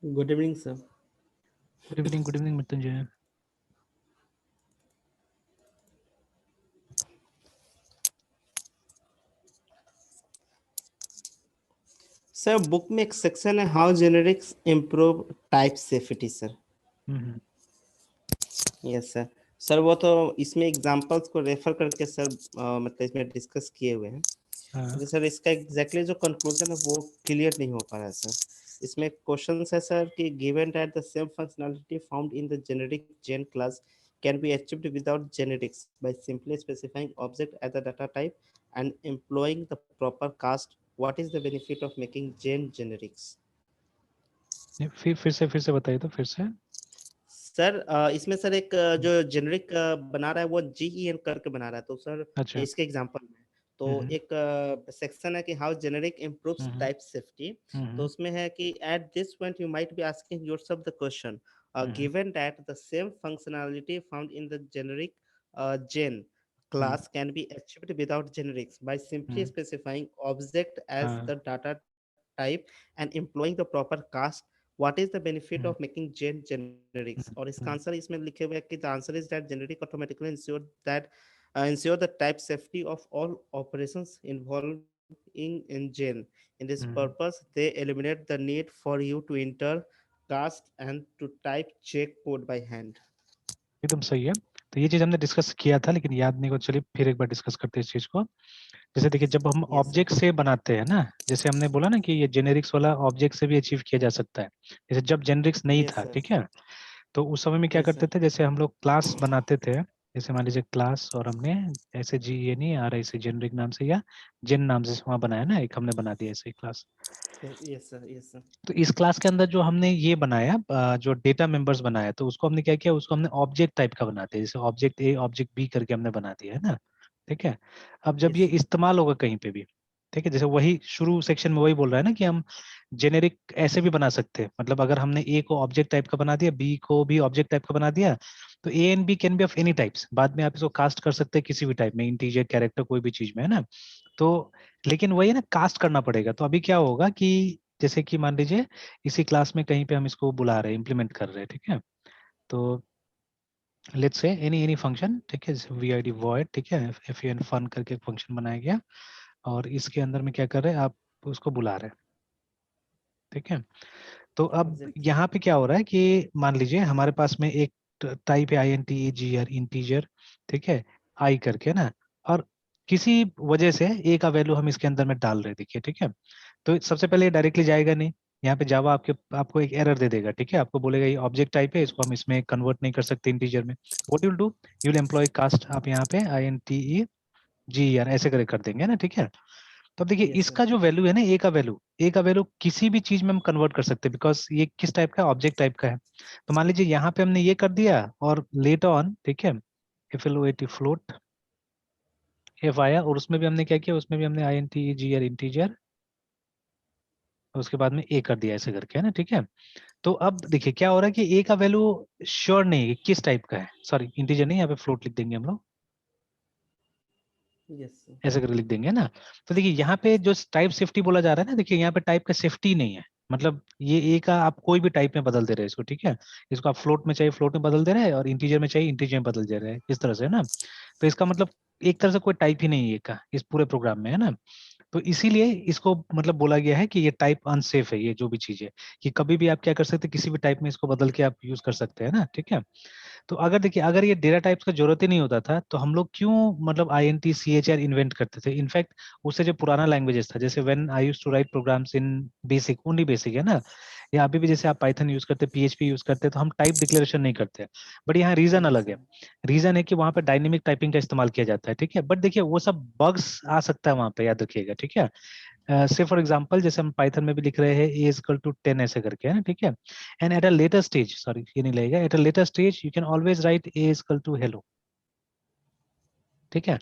Good evening sir. Good evening Mrityunjay. Sir book में एक section है how generics improve type safety sir. Hmm yes sir. Sir वो तो इसमें एग्जांपल्स को रेफर करके सर मतलब इसमें डिस्कस किए हुए हैं। हाँ लेकिन सर इसका एग्जैक्टली जो कंक्लूजन है वो क्लियर नहीं हो पा रहा है सर। इसमें क्वेश्चन है सर कि given that the same functionality found in the generic gen class can be achieved without generics by simply specifying object as a data type and employing the proper cast. What is the benefit of making gen generics? नहीं, फिर से बताइए तो फिर से। Sir इसमें sir एक जो जेनरिक बना रहा है वो GEN करके बना रहा है, तो सर अच्छा। इसके एग्जांपल में तो हम्म एक सेक्शन है कि how generic improves hmm type safety. तो हम्म उसमें है कि at this point you might be asking yourself the question hmm given that the same functionality found in the generic gen class hmm can be achieved without generics by simply hmm, specifying object as हाँ the data type and employing the proper caste. What is the benefit hmm of making gen generics? हम्म और इसका हम्म answer इसमें लिखे हुए है कि the answer is that generic automatically ensure the type safety of all operations involved in gen. In this hmm, purpose they eliminate the need for you to enter cast and to type check code by hand. एकदम सही है। तो ये चीज हमने discuss किया था लेकिन याद नहीं को, चलिए फिर एक बार डिस्कस करते हैं इस चीज को। जैसे देखिए जब हम Yes sir. ऑब्जेक्ट से बनाते हैं ना, जैसे हमने बोला ना कि ये जेनेरिक्स वाला ऑब्जेक्ट से भी अचीव किया जा सकता है। जैसे जब जेनेरिक्स नहीं Yes था, sir. ठीक है, तो उस समय में क्या Yes करते sir. थे, जैसे हम लोग क्लास बनाते थे, जैसे मान लीजिए क्लास, और हमने ऐसे GENER ऐसे जेनरिक नाम से या जेन नाम से वहाँ बनाया ना, एक हमने बना दिया ऐसे class. Yes sir. Yes sir. तो इस क्लास के अंदर जो हमने ये बनाया, जो डेटा मेंबर्स बनाया, तो उसको हमने क्या किया, उसको हमने ऑब्जेक्ट टाइप का बना दिया, जैसे ऑब्जेक्ट A ऑब्जेक्ट B करके हमने बना दिया है ना, ठीक है। अब जब ये Yes sir. इस्तेमाल होगा कहीं पे भी, ठीक है, जैसे वही शुरू सेक्शन में वही बोल रहा है ना कि हम जेनेरिक ऐसे भी बना सकते हैं, मतलब अगर हमने A को ऑब्जेक्ट टाइप का बना दिया, B को भी ऑब्जेक्ट टाइप का बना दिया, तो A and B can be of any types, बाद में आप इसको कास्ट कर सकते हैं किसी भी टाइप में, इंटीजर कैरेक्टर कोई भी चीज में, है ना। तो लेकिन वही है ना, कास्ट करना पड़ेगा। तो अभी क्या होगा कि जैसे कि मान लीजिए इसी क्लास में कहीं पे हम इसको बुला रहे हैं, इम्प्लीमेंट कर रहे हैं, ठीक है। तो let's say any any function, ठीक है, जैसे vid void, ठीक है, fun फन करके फंक्शन बनाया गया, और इसके अंदर में क्या कर रहे हैं, आप उसको बुला रहे हैं, ठीक है। तो अब Exactly. यहाँ पे क्या हो रहा है कि मान लीजिए हमारे पास में एक टाइप है INTEGR इंटीजर, ठीक है, आई करके ना, और किसी वजह से ए का वैल्यू हम इसके अंदर में डाल रहे हैं, देखिए, ठीक है। तो सबसे पहले ये डायरेक्टली जाएगा नहीं, यहाँ पे जावा आपको एक एरर दे देगा, ठीक है, आपको बोलेगा ये ऑब्जेक्ट टाइप है, इसको हम इसमें कन्वर्ट नहीं कर सकते इंटीजर में। What will do, you will employ cast, आप यहाँ पे INTEGR ऐसे कर देंगे ना, ठीक है। तो अब देखिए Yes sir. इसका जो वैल्यू है ना, ए का वैल्यू किसी भी चीज में हम कन्वर्ट कर सकते हैं, बिकॉज ये किस टाइप का, ऑब्जेक्ट टाइप का है। तो मान लीजिए यहाँ पे हमने ये कर दिया, और लेटर ऑन, ठीक है, FLOAT फ्लोट एफ आया, और उसमें भी हमने क्या किया, उसमें भी हमने INTEGR इंटीजर, उसके बाद में ए कर दिया ऐसे करके, है ना, ठीक है। तो अब देखिए क्या हो रहा है कि ए का वैल्यू श्योर नहीं है कि किस टाइप का है, सॉरी इंटीजर नहीं, यहाँ पे फ्लोट लिख देंगे हम लोग, Yes sir. ऐसे करके लिख देंगे ना। तो देखिए यहाँ पे जो टाइप सेफ्टी बोला जा रहा है ना, देखिए यहाँ पे टाइप का सेफ्टी नहीं है, मतलब ये ए का आप कोई भी टाइप में बदल दे रहे हैं इसको, ठीक है। इसको आप फ्लोट में चाहिए फ्लोट में बदल दे रहे हैं, और इंटीजर में चाहिए इंटीजर में बदल दे रहे हैं, इस तरह से, है ना। तो इसका मतलब एक तरह से कोई टाइप ही नहीं है ए का इस पूरे प्रोग्राम में, है ना। तो इसीलिए इसको मतलब बोला गया है कि ये टाइप अनसेफ है, ये जो भी चीज है, कि कभी भी आप क्या कर सकते हैं, किसी भी टाइप में इसको बदल के आप यूज कर सकते हैं ना, ठीक है। तो अगर देखिए अगर ये डेटा टाइप्स का जरूरत ही नहीं होता था, तो हम लोग क्यों मतलब INTCHR इन्वेंट करते थे। इनफैक्ट उससे जो पुराना लैंग्वेजेस था, जैसे when I used to write programs in basic, only basic, है ना, या अभी भी जैसे आप पाइथन यूज करते, PHP यूज करते, तो हम टाइप डिक्लेरेशन नहीं करते। बट यहाँ रीजन Yes अलग sir. है। रीजन है कि वहाँ पे डायनेमिक टाइपिंग का इस्तेमाल किया जाता है, ठीक है। बट देखिए वो सब बग्स आ सकता है वहाँ पे, याद रखिएगा, ठीक है। से फॉर एग्जांपल जैसे हम पाइथन में भी लिख रहे हैं A=10 ऐसे करके, है ना, ठीक है। And at a later stage, sorry ये नहीं लगेगा, at a later stage you can always right A=hello, ठीक है।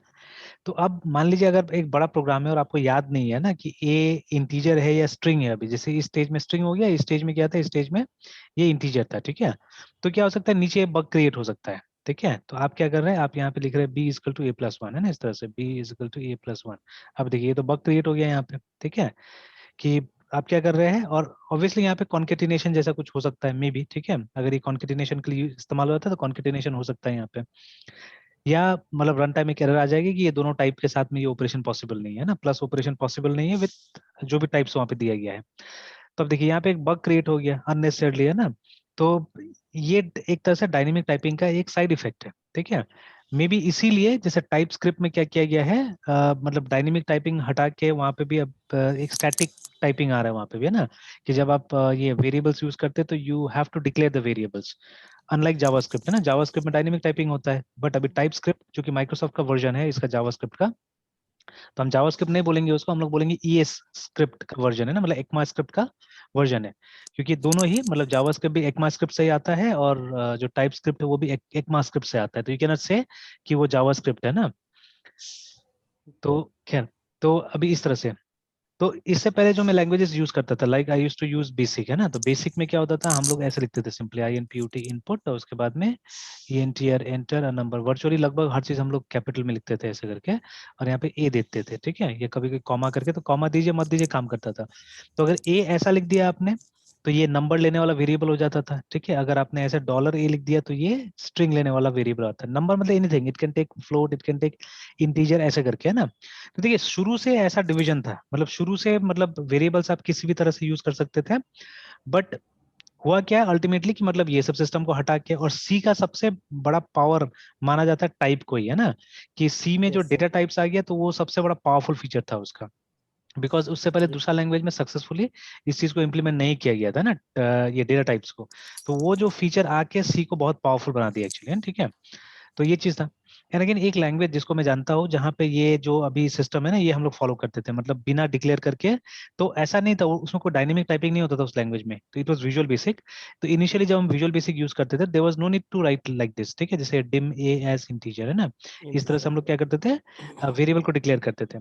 तो अब मान लीजिए अगर एक बड़ा प्रोग्राम है और आपको याद नहीं है ना कि ए इंटीजर है या स्ट्रिंग है, अभी जैसे इस स्टेज में स्ट्रिंग हो गया, इस स्टेज में क्या था, इस स्टेज में ये इंटीजर था, ठीक है। तो क्या हो सकता है, नीचे बग क्रिएट हो सकता है, ठीक है। तो आप क्या कर रहे हैं, आप यहाँ पे लिख रहे हैं B=A+1, है ना, इस तरह से B=A+1। अब देखिए ये तो बग क्रिएट हो गया यहाँ पे, ठीक है, कि आप क्या कर रहे हैं, और ऑब्वियसली यहाँ पे कॉन्केटिनेशन जैसा कुछ हो सकता है मे बी, ठीक है, अगर ये कॉन्केटिनेशन के लिए इस्तेमाल होता है तो कॉन्केटिनेशन हो सकता है यहाँ पे, या मतलब रन टाइम में एरर आ जाएगी कि ये दोनों टाइप के साथ में ये ऑपरेशन पॉसिबल नहीं है ना, प्लस ऑपरेशन पॉसिबल नहीं है विथ जो भी टाइप्स वहाँ पे दिया गया है। तो अब देखिए यहाँ पे एक बग क्रिएट हो गया अननेसेसरली, है ना। तो ये एक तरह से डायनेमिक टाइपिंग का एक साइड इफेक्ट है, ठीक है। मे बी इसीलिए जैसे टाइप स्क्रिप्ट में क्या किया गया है, मतलब डायनेमिक टाइपिंग हटा के वहाँ पे भी अब एक स्टैटिक टाइपिंग आ रहा है वहाँ पे भी, है ना, कि जब आप ये वेरिएबल्स यूज करते हैं तो you have to declare the variables, unlike JavaScript, है ना। जावास्क्रिप्ट में डायनेमिक टाइपिंग होता है, बट अभी टाइप स्क्रिप्ट जो कि माइक्रोसॉफ्ट का वर्जन है इसका जावास्क्रिप्ट का, तो हम जावास्क्रिप्ट नहीं बोलेंगे उसको, हम लोग बोलेंगे ईएस स्क्रिप्ट का वर्जन है ना, मतलब एक्मा स्क्रिप्ट का वर्जन है, क्योंकि दोनों ही मतलब जावास्क्रिप्ट भी एक्मा स्क्रिप्ट से ही आता है और जो टाइप स्क्रिप्ट है वो भी एक्मा स्क्रिप्ट से आता है, तो यू कैन नॉट से कि वो जावास्क्रिप्ट है ना। तो खैर, तो अभी इस तरह से, तो इससे पहले जो मैं लैंग्वेजेस यूज करता था, like I use to use basic, है ना, तो बेसिक में क्या होता था, हम लोग ऐसे लिखते थे simply I N P U T input, और उसके बाद में E N T R enter a number, virtually लगभग हर चीज हम लोग कैपिटल में लिखते थे ऐसे करके, और यहाँ पे ए देते थे, ठीक है, ये कभी कभी कॉमा करके, तो कॉमा दीजिए मत दीजिए काम करता था। तो अगर ए ऐसा लिख दिया आपने तो ये नंबर लेने वाला वेरिएबल हो जाता था, ठीक है। अगर आपने ऐसे डॉलर ए लिख दिया तो ये स्ट्रिंग लेने वाला वेरिएबल आता है। नंबर मतलब anything, it can take float, it can take integer, ऐसे करके, है ना। तो देखिए शुरू से ऐसा डिवीजन था, मतलब शुरू से मतलब वेरिएबल्स आप किसी भी तरह से यूज कर सकते थे, बट हुआ क्या अल्टीमेटली कि मतलब ये सब सिस्टम को हटा के, और सी का सबसे बड़ा पावर माना जाता है टाइप को ही, है ना, कि सी में जो Yes, sir. डेटा टाइप्स आ गया तो वो सबसे बड़ा पावरफुल फीचर था उसका, बिकॉज उससे पहले Yes. दूसरा लैंग्वेज में सक्सेसफुली इस चीज को इम्प्लीमेंट नहीं किया गया था ना, ये डेटा टाइप्स को, तो वो जो फीचर आके सी को बहुत पावरफुल बना दिया एक्चुअली, ठीक है। तो ये चीज था। एंड अगेन एक लैंग्वेज जिसको मैं जानता हूँ जहाँ पे ये जो अभी सिस्टम है ना, ये हम लोग फॉलो करते थे, मतलब बिना डिक्लेयर करके, तो ऐसा नहीं था, उसमें कोई डायनेमिक टाइपिंग नहीं होता था उस लैंग्वेज में, तो इट वाज विजुअल बेसिक। तो इनिशियली जब हम विजुअल बेसिक यूज करते थे, there was no need to write like this, ठीक है, जैसे डिम ए एज इंटीजर, है ना, इस तरह से Integer. हम लोग क्या करते थे, वेरिएबल को डिक्लेयर करते थे,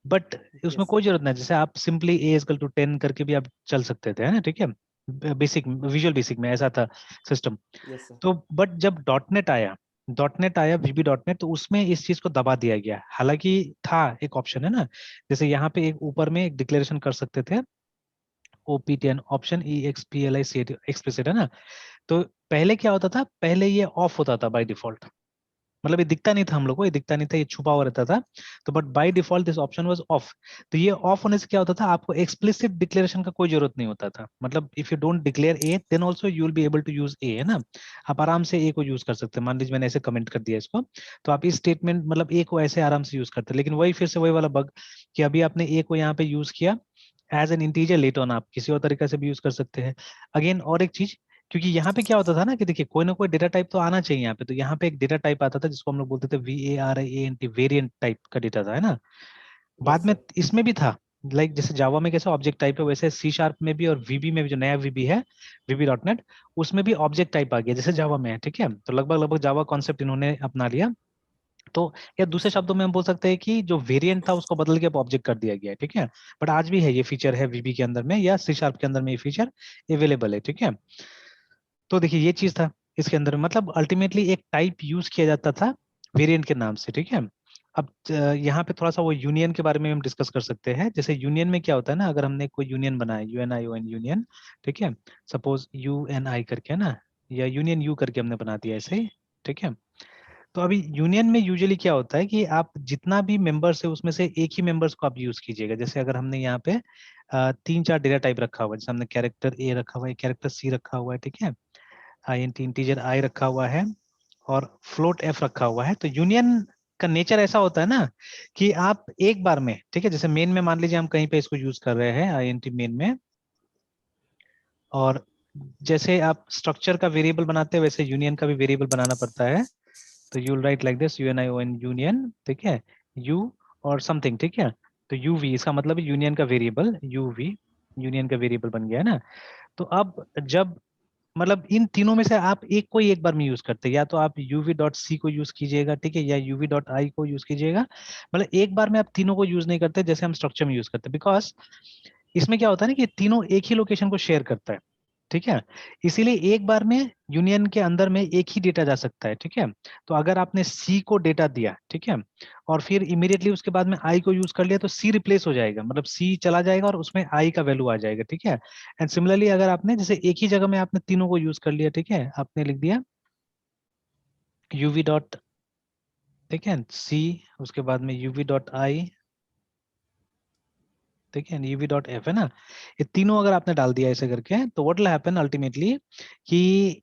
बट उसमें Yes, कोई sir. जरूरत नहीं, जैसे आप सिंपली ए इजकल टू 10 करके भी आप चल सकते थे, है ना, ठीक है, बेसिक विजुअल बेसिक में ऐसा था सिस्टम। Yes, sir. तो बट जब डॉट नेट आया वीबी डॉट नेट, तो उसमें इस चीज को दबा दिया गया, हालांकि था एक ऑप्शन, है ना, जैसे यहाँ पे एक ऊपर में एक डिक्लेरेशन कर सकते थे, OP10 option E X P L I C explicit, है ना। तो पहले क्या होता था, पहले ये ऑफ होता था बाय डिफॉल्ट, मतलब ये दिखता नहीं था हम लोग को, ये दिखता नहीं था, ये छुपा हुआ रहता था, तो but by default this option was of. तो ये ऑफ होने से क्या होता था, आपको एक्सप्लिसिट डिक्लेरेशन का कोई जरूरत नहीं होता था, मतलब if you don't declare a then also you will be able to use a, है ना, आप आराम से ए को यूज कर सकते हैं। मान लीजिए मैंने ऐसे कमेंट कर दिया इसको, तो आप इस स्टेटमेंट मतलब ए को ऐसे आराम से यूज करते हैं, लेकिन वही फिर से वही वाला बग कि अभी आपने ए को यहाँ पे यूज किया as an integer, later on आप किसी और तरीके से भी यूज कर सकते हैं। अगेन और एक चीज, क्योंकि यहाँ पे क्या होता था ना कि देखिए कोई ना कोई डेटा टाइप तो आना चाहिए यहाँ पे, तो यहाँ पे एक डेटा टाइप आता था जिसको हम लोग बोलते थे VARIANT, वेरिएंट टाइप का डेटा था, है ना। बाद Yes, में sir. इसमें भी था, लाइक जैसे जावा में कैसे ऑब्जेक्ट टाइप है, वैसे सी शार्प में भी और वीबी में भी, जो नया वीबी है वीबी डॉट नेट, उसमें भी ऑब्जेक्ट टाइप आ गया जैसे जावा में है, ठीक है। तो लगभग लगभग जावा कॉन्सेप्ट इन्होंने अपना लिया। तो या दूसरे Yes, sir. शब्दों में हम बोल सकते हैं कि जो वेरिएंट था उसको बदल के अब ऑब्जेक्ट कर दिया गया है, ठीक है। बट आज भी है ये फीचर, है वीबी के अंदर में या सी शार्प के अंदर में ये फीचर अवेलेबल है, ठीक है। तो देखिए ये चीज था इसके अंदर, मतलब अल्टीमेटली एक टाइप यूज किया जाता था वेरिएंट के नाम से, ठीक है। अब यहाँ पे थोड़ा सा वो यूनियन के बारे में हम डिस्कस कर सकते हैं। जैसे यूनियन में क्या होता है ना, अगर हमने कोई यूनियन बनाया, UNION यूनियन, ठीक है, सपोज UNI करके, है ना, या यूनियन यू करके हमने बना दिया ऐसे ही, ठीक है। तो अभी यूनियन में यूजुअली क्या होता है कि आप जितना भी मेंबर्स है उसमें से एक ही मेंबर्स को आप यूज कीजिएगा। जैसे अगर हमने यहाँ पे 3-4 डेटा टाइप रखा हुआ है, जैसे हमने कैरेक्टर ए रखा हुआ है, कैरेक्टर सी रखा हुआ है, ठीक है, INT इंटीजर आई रखा हुआ है, और फ्लोट एफ रखा हुआ है। तो यूनियन का नेचर ऐसा होता है ना कि आप एक बार में, ठीक है, जैसे मेन में मान लीजिए हम कहीं पे इसको यूज कर रहे हैं INT मेन में, और जैसे आप स्ट्रक्चर का वेरिएबल बनाते हैं वैसे यूनियन का भी वेरिएबल बनाना पड़ता है। तो you right like this UNION union, ठीक है, यू और समथिंग, ठीक है। तो UV इसका मतलब यूनियन का वेरिएबल, UV यूनियन का वेरिएबल बन गया है ना। तो अब जब मतलब इन तीनों में से आप एक को ही एक बार में यूज करते हैं, या तो आप UV.C को यूज कीजिएगा, ठीक है, या UV.I को यूज कीजिएगा। मतलब एक बार में आप तीनों को यूज नहीं करते, जैसे हम स्ट्रक्चर में यूज करते हैं, बिकॉज इसमें क्या होता है ना कि तीनों एक ही लोकेशन को शेयर करता है। ठीक है। इसीलिए एक बार में यूनियन के अंदर में एक ही डेटा जा सकता है, ठीक है। तो अगर आपने सी को डेटा दिया, ठीक है, और फिर इमीडिएटली उसके बाद में आई को यूज कर लिया, तो सी रिप्लेस हो जाएगा, मतलब सी चला जाएगा और उसमें आई का वैल्यू आ जाएगा, ठीक है। एंड सिमिलरली अगर आपने जैसे एक ही जगह में आपने तीनों को यूज कर लिया, ठीक है, आपने लिख दिया यूवी डॉट, ठीक है, सी, उसके बाद में यूवी डॉट आई, ठीक है, यूवी डॉट एफ, है ना। ये तीनों अगर आपने डाल दिया ऐसे करके, तो व्हाट विल हैपन अल्टीमेटली कि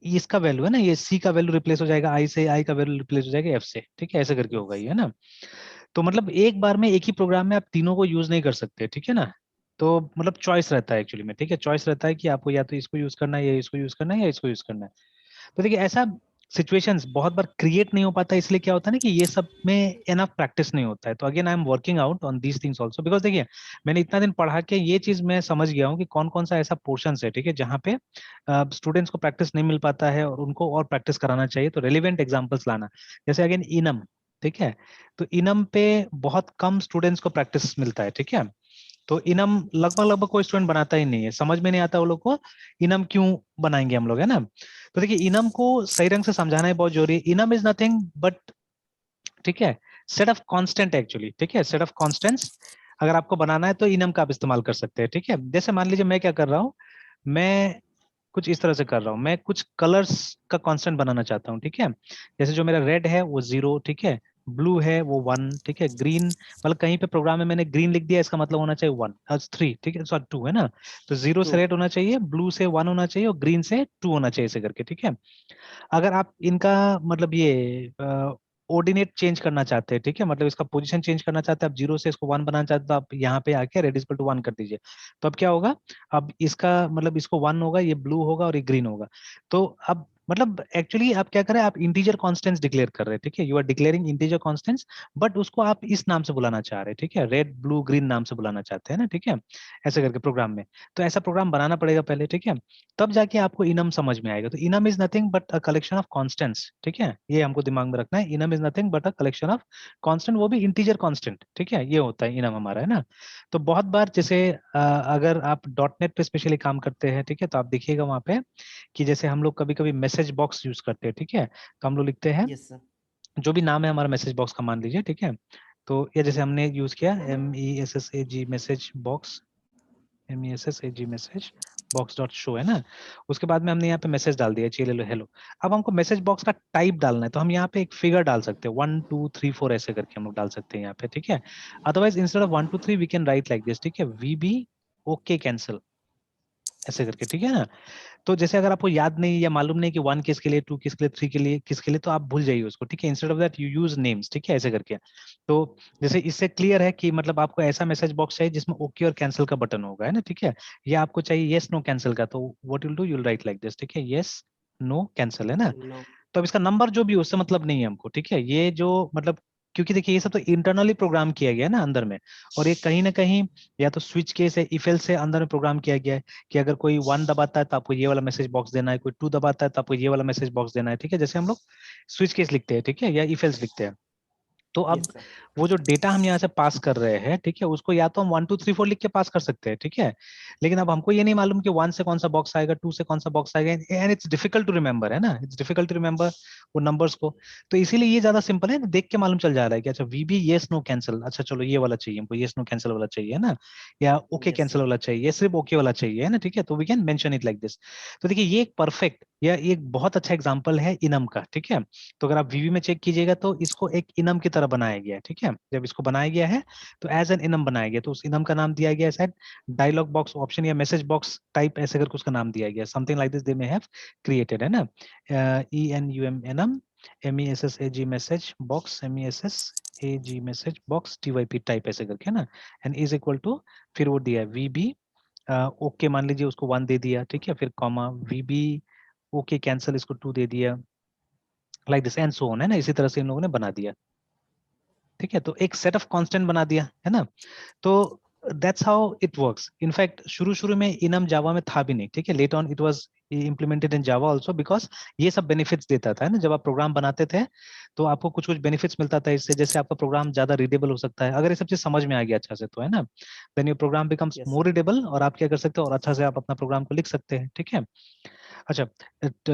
इसका वैल्यू है ना, ये सी का वैल्यू रिप्लेस हो जाएगा आई से, आई का वैल्यू रिप्लेस हो जाएगा एफ से, ठीक है, ऐसे करके होगा ये, है ना। तो मतलब एक बार में एक ही प्रोग्राम में आप तीनों को यूज नहीं कर सकते, ठीक है ना। तो मतलब चॉइस रहता है एक्चुअली में, ठीक है, चॉइस रहता है कि आपको या तो इसको यूज करना है, या इसको यूज करना है, या इसको यूज करना है। तो देखिए ऐसा सिचुएशंस बहुत बार क्रिएट नहीं हो पाता, इसलिए क्या होता है ना कि ये सब में एनफ प्रैक्टिस नहीं होता है। तो again I am working out on these things also, because देखिए मैंने इतना दिन पढ़ा के ये चीज मैं समझ गया हूँ कि कौन कौन सा ऐसा पोर्शन है, ठीक है, जहाँ पे स्टूडेंट्स को प्रैक्टिस नहीं मिल पाता है और उनको और प्रैक्टिस कराना चाहिए। तो रेलिवेंट एग्जाम्पल्स लाना, जैसे अगेन इनम, ठीक है, तो इनम पे बहुत कम स्टूडेंट्स को प्रैक्टिस मिलता है, ठीक है। तो इनम लगभग लगभग कोई स्टूडेंट बनाता ही नहीं है, समझ में नहीं आता वो लोग को इनम क्यों बनाएंगे हम लोग, है ना। तो देखिए इनम को सही ढंग से समझाना है बहुत जरूरी है। इनम इज नथिंग बट, ठीक है, सेट ऑफ कांस्टेंट एक्चुअली, ठीक है, सेट ऑफ कांस्टेंट्स। अगर आपको बनाना है तो इनम का आप इस्तेमाल कर सकते हैं, ठीक है। जैसे मान लीजिए मैं क्या कर रहा हूँ, मैं कुछ इस तरह से कर रहा हूँ, मैं कुछ कलर्स का कांस्टेंट बनाना चाहता हूँ, ठीक है। जैसे जो मेरा रेड है वो 0, ठीक है, ब्लू है वो 1, ठीक है, ग्रीन, मतलब कहीं पे प्रोग्राम में मैंने ग्रीन लिख दिया, इसका मतलब होना चाहिए 1, 3, ठीक है, सॉरी 2, है ना। तो 0 से 2। रेड होना चाहिए, ब्लू से 1 होना चाहिए और ग्रीन से 2 होना चाहिए, ऐसे करके, ठीक है। अगर आप इनका मतलब ये ऑर्डिनेट चेंज करना चाहते हैं, ठीक है, मतलब इसका पोजीशन चेंज करना चाहते हैं, आप 0 से इसको 1 बनाना चाहते हैं, तो आप यहाँ पे आके रेड इक्वल टू 1 कर दीजिए। तो अब क्या होगा, अब इसका मतलब इसको 1 होगा, ये ब्लू होगा और ये ग्रीन होगा। तो अब मतलब एक्चुअली आप क्या कर रहे हैं, आप इंटीजर कांस्टेंट्स डिक्लेयर कर रहे हैं, ठीक है, you are declaring integer constants, but उसको आप इस नाम से बुलाना चाह रहे हैं, ठीक है, रेड ब्लू ग्रीन नाम से बुलाना चाहते हैं ना, ठीक है, ऐसे करके प्रोग्राम में। तो ऐसा प्रोग्राम बनाना पड़ेगा पहले, ठीक है, तब जाके आपको इनम समझ में आएगा। तो enum is nothing but a collection of constants, ठीक है, ये हमको दिमाग में रखना है, enum is nothing but a collection of constant, वो भी इंटीजर कांस्टेंट, ठीक है, ये होता है इनम हमारा, है ना। तो बहुत बार जैसे अगर आप डॉट नेट पे स्पेशली काम करते हैं, ठीक है, तो आप देखिएगा वहां पे कि जैसे हम लोग कभी कभी मैसेज बॉक्स यूज करते हैं, ठीक है, तो हम लोग लिखते हैं यस सर। जो भी नाम है हमारा मैसेज बॉक्स का, मान लीजिए, ठीक है। तो ये जैसे हमने यूज किया MESSAG message box, MESSAG message box dot show, है ना। उसके बाद में हमने यहाँ पे मैसेज डाल दिया, चलिए हेलो हेलो। अब हमको मैसेज बॉक्स का टाइप डालना है, तो हम यहाँ पे एक फिगर डाल सकते हैं, 1 2 3 4 ऐसे करके हम लोग डाल सकते हैं यहाँ पे, ठीक है। Otherwise instead of 1 2 3 we can write like this, ठीक है, VB ओके कैंसिल, ऐसे करके, ठीक है ना। तो जैसे अगर आपको याद नहीं या मालूम नहीं कि 1 किसके लिए, 2 किसके लिए, 3 के लिए, किसके लिए, तो आप भूल जाइए उसको, ठीक है, instead of that you use names, ठीक है, ऐसे करके। तो जैसे इससे क्लियर है कि मतलब आपको ऐसा मैसेज बॉक्स चाहिए जिसमें ओके और कैंसिल का बटन होगा, है ना, ठीक है। या आपको चाहिए यस नो कैंसिल का, तो what will do, you will write like this, ठीक है, यस नो कैंसिल, है ना। नो। तो अब इसका नंबर जो भी है, उससे मतलब नहीं है हमको, ठीक है, ये जो मतलब, क्योंकि देखिए ये सब तो इंटरनली प्रोग्राम किया गया है ना अंदर में, और ये कहीं ना कहीं या तो स्विच केस है, इफ एल्स से अंदर में प्रोग्राम किया गया है कि अगर कोई 1 दबाता है तो आपको ये वाला मैसेज बॉक्स देना है, कोई 2 दबाता है तो आपको ये वाला मैसेज बॉक्स देना है, ठीक है, जैसे हम लोग स्विच केस लिखते हैं, ठीक है, या इफ एल्स लिखते हैं। तो अब यस सर। वो जो डेटा हम यहाँ से पास कर रहे हैं, ठीक है, उसको या तो हम 1 2 3 4 लिख के पास कर सकते हैं, ठीक है। लेकिन अब हमको ये नहीं मालूम कि 1 से कौन सा बॉक्स आएगा, 2 से कौन सा बॉक्स आएगा, and it's difficult to remember, है ना, इट्स डिफिकल्ट टू रिमेंबर वो नंबर्स को। तो इसीलिए ये ज्यादा सिंपल है, देख के मालूम चल जा रहा है कि अच्छा VB येस नो कैंसिल, अच्छा चलो ये वाला चाहिए हमको, येस नो कैंसिल वाला चाहिए, है ना, या ओके यस कैंसिल सर। वाला चाहिए, या सिर्फ ओके वाला चाहिए, है ना, ठीक है। तो we can mention it like this. तो देखिए ये एक परफेक्ट या एक बहुत अच्छा एग्जांपल है इनम का, ठीक है। तो अगर आप VB में चेक कीजिएगा तो इसको एक इनम की तरह बनाया गया है, ठीक है। जब इसको बनाया गया है तो एज एन इनम बनाया गया, तो उस इनम का नाम दिया गया है शायद डायलॉग बॉक्स ऑप्शन या मैसेज बॉक्स टाइप, ऐसे करके उसका नाम दिया गया, something like this they may have created, है ना। ENUM enum, MESSAG message box, MESSAG message box TYP type, ऐसे करके, है ना। एंड इज इक्वल टू, फिर वो दिया है VB ओके, मान लीजिए उसको 1 दे दिया, ठीक है, फिर कॉमा VB ओके कैंसिल, इसको 2 दे दिया, like this and so on, है ना। इसी तरह से इन लोगों ने बना दिया, ठीक है। तो एक सेट ऑफ कांस्टेंट बना दिया, है ना। तो that's how it works. In fact शुरू शुरू में इनम जावा में था भी नहीं, ठीक है, later on it was implemented in Java also because ये सब बेनिफिट्स देता था, है ना। जब आप प्रोग्राम बनाते थे तो आपको कुछ कुछ बेनिफिट्स मिलता था इससे, जैसे आपका प्रोग्राम ज्यादा रीडेबल हो सकता है अगर ये सब चीज समझ में आ गया अच्छा से, तो है ना। Then your program becomes Yes, more sir. Readable और आप क्या कर सकते हो और अच्छा से आप अपना प्रोग्राम को लिख सकते हैं, ठीक है। अच्छा,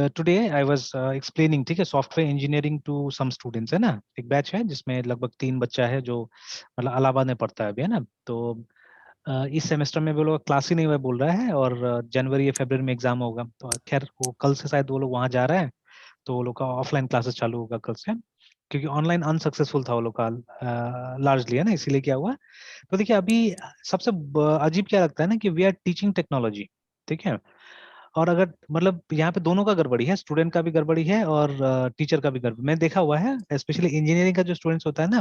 टुडे आई वाज एक्सप्लेनिंग, ठीक है, software engineering to some students, है ना। एक बैच है जिसमें लगभग 3 बच्चा है जो मतलब इलाहाबाद में पढ़ता है अभी, है ना। तो इस सेमेस्टर में वो लोग क्लास ही नहीं हुआ बोल रहा है और जनवरी या फरवरी में एग्जाम होगा। तो खैर वो कल से शायद वो लोग वहाँ जा रहे हैं, तो वो लोग का ऑफलाइन क्लासेस चालू होगा कल से, क्योंकि ऑनलाइन अनसक्सेसफुल था वो लोग का लार्जली, है ना, इसीलिए क्या हुआ। तो देखिए अभी सबसे अजीब क्या लगता है ना कि वी आर टीचिंग टेक्नोलॉजी, ठीक है। और अगर मतलब यहाँ पे दोनों का गड़बड़ी है, स्टूडेंट का भी गड़बड़ी है और टीचर का भी गड़बड़ी। मैंने देखा हुआ है स्पेशली इंजीनियरिंग का जो स्टूडेंट्स होता है ना,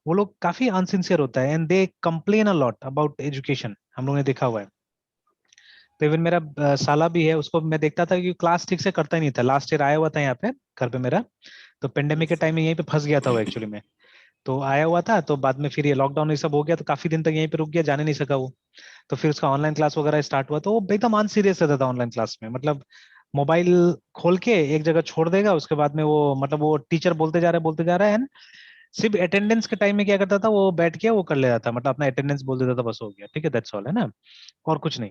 वो लोग काफी अनसिंसियर होता है and they complain a lot about education, हम लोगों ने देखा हुआ है। तो इवन मेरा साला भी है, उसको मैं देखता था कि क्लास ठीक से करता ही नहीं था। लास्ट ईयर आया हुआ था यहाँ पे घर पे मेरा, तो पेंडेमिक के Yes, टाइम sir. में यहीं पे फंस गया था वो एक्चुअली में। तो आया हुआ था, तो बाद में फिर ये लॉकडाउन ये सब हो गया तो काफी दिन तक यहीं पे रुक गया, जाने नहीं सका वो। तो फिर उसका ऑनलाइन क्लास वगैरह स्टार्ट हुआ तो वो एकदम अन सीरियस रहता था ऑनलाइन क्लास में। मतलब मोबाइल खोल के एक जगह छोड़ देगा, उसके बाद में वो मतलब वो टीचर बोलते जा रहा है, सिर्फ अटेंडेंस के टाइम में क्या करता था वो बैठ के वो कर लेता था, मतलब अपना अटेंडेंस बोल देता था, बस हो गया, ठीक है, दैट्स ऑल, है ना। और कुछ नहीं।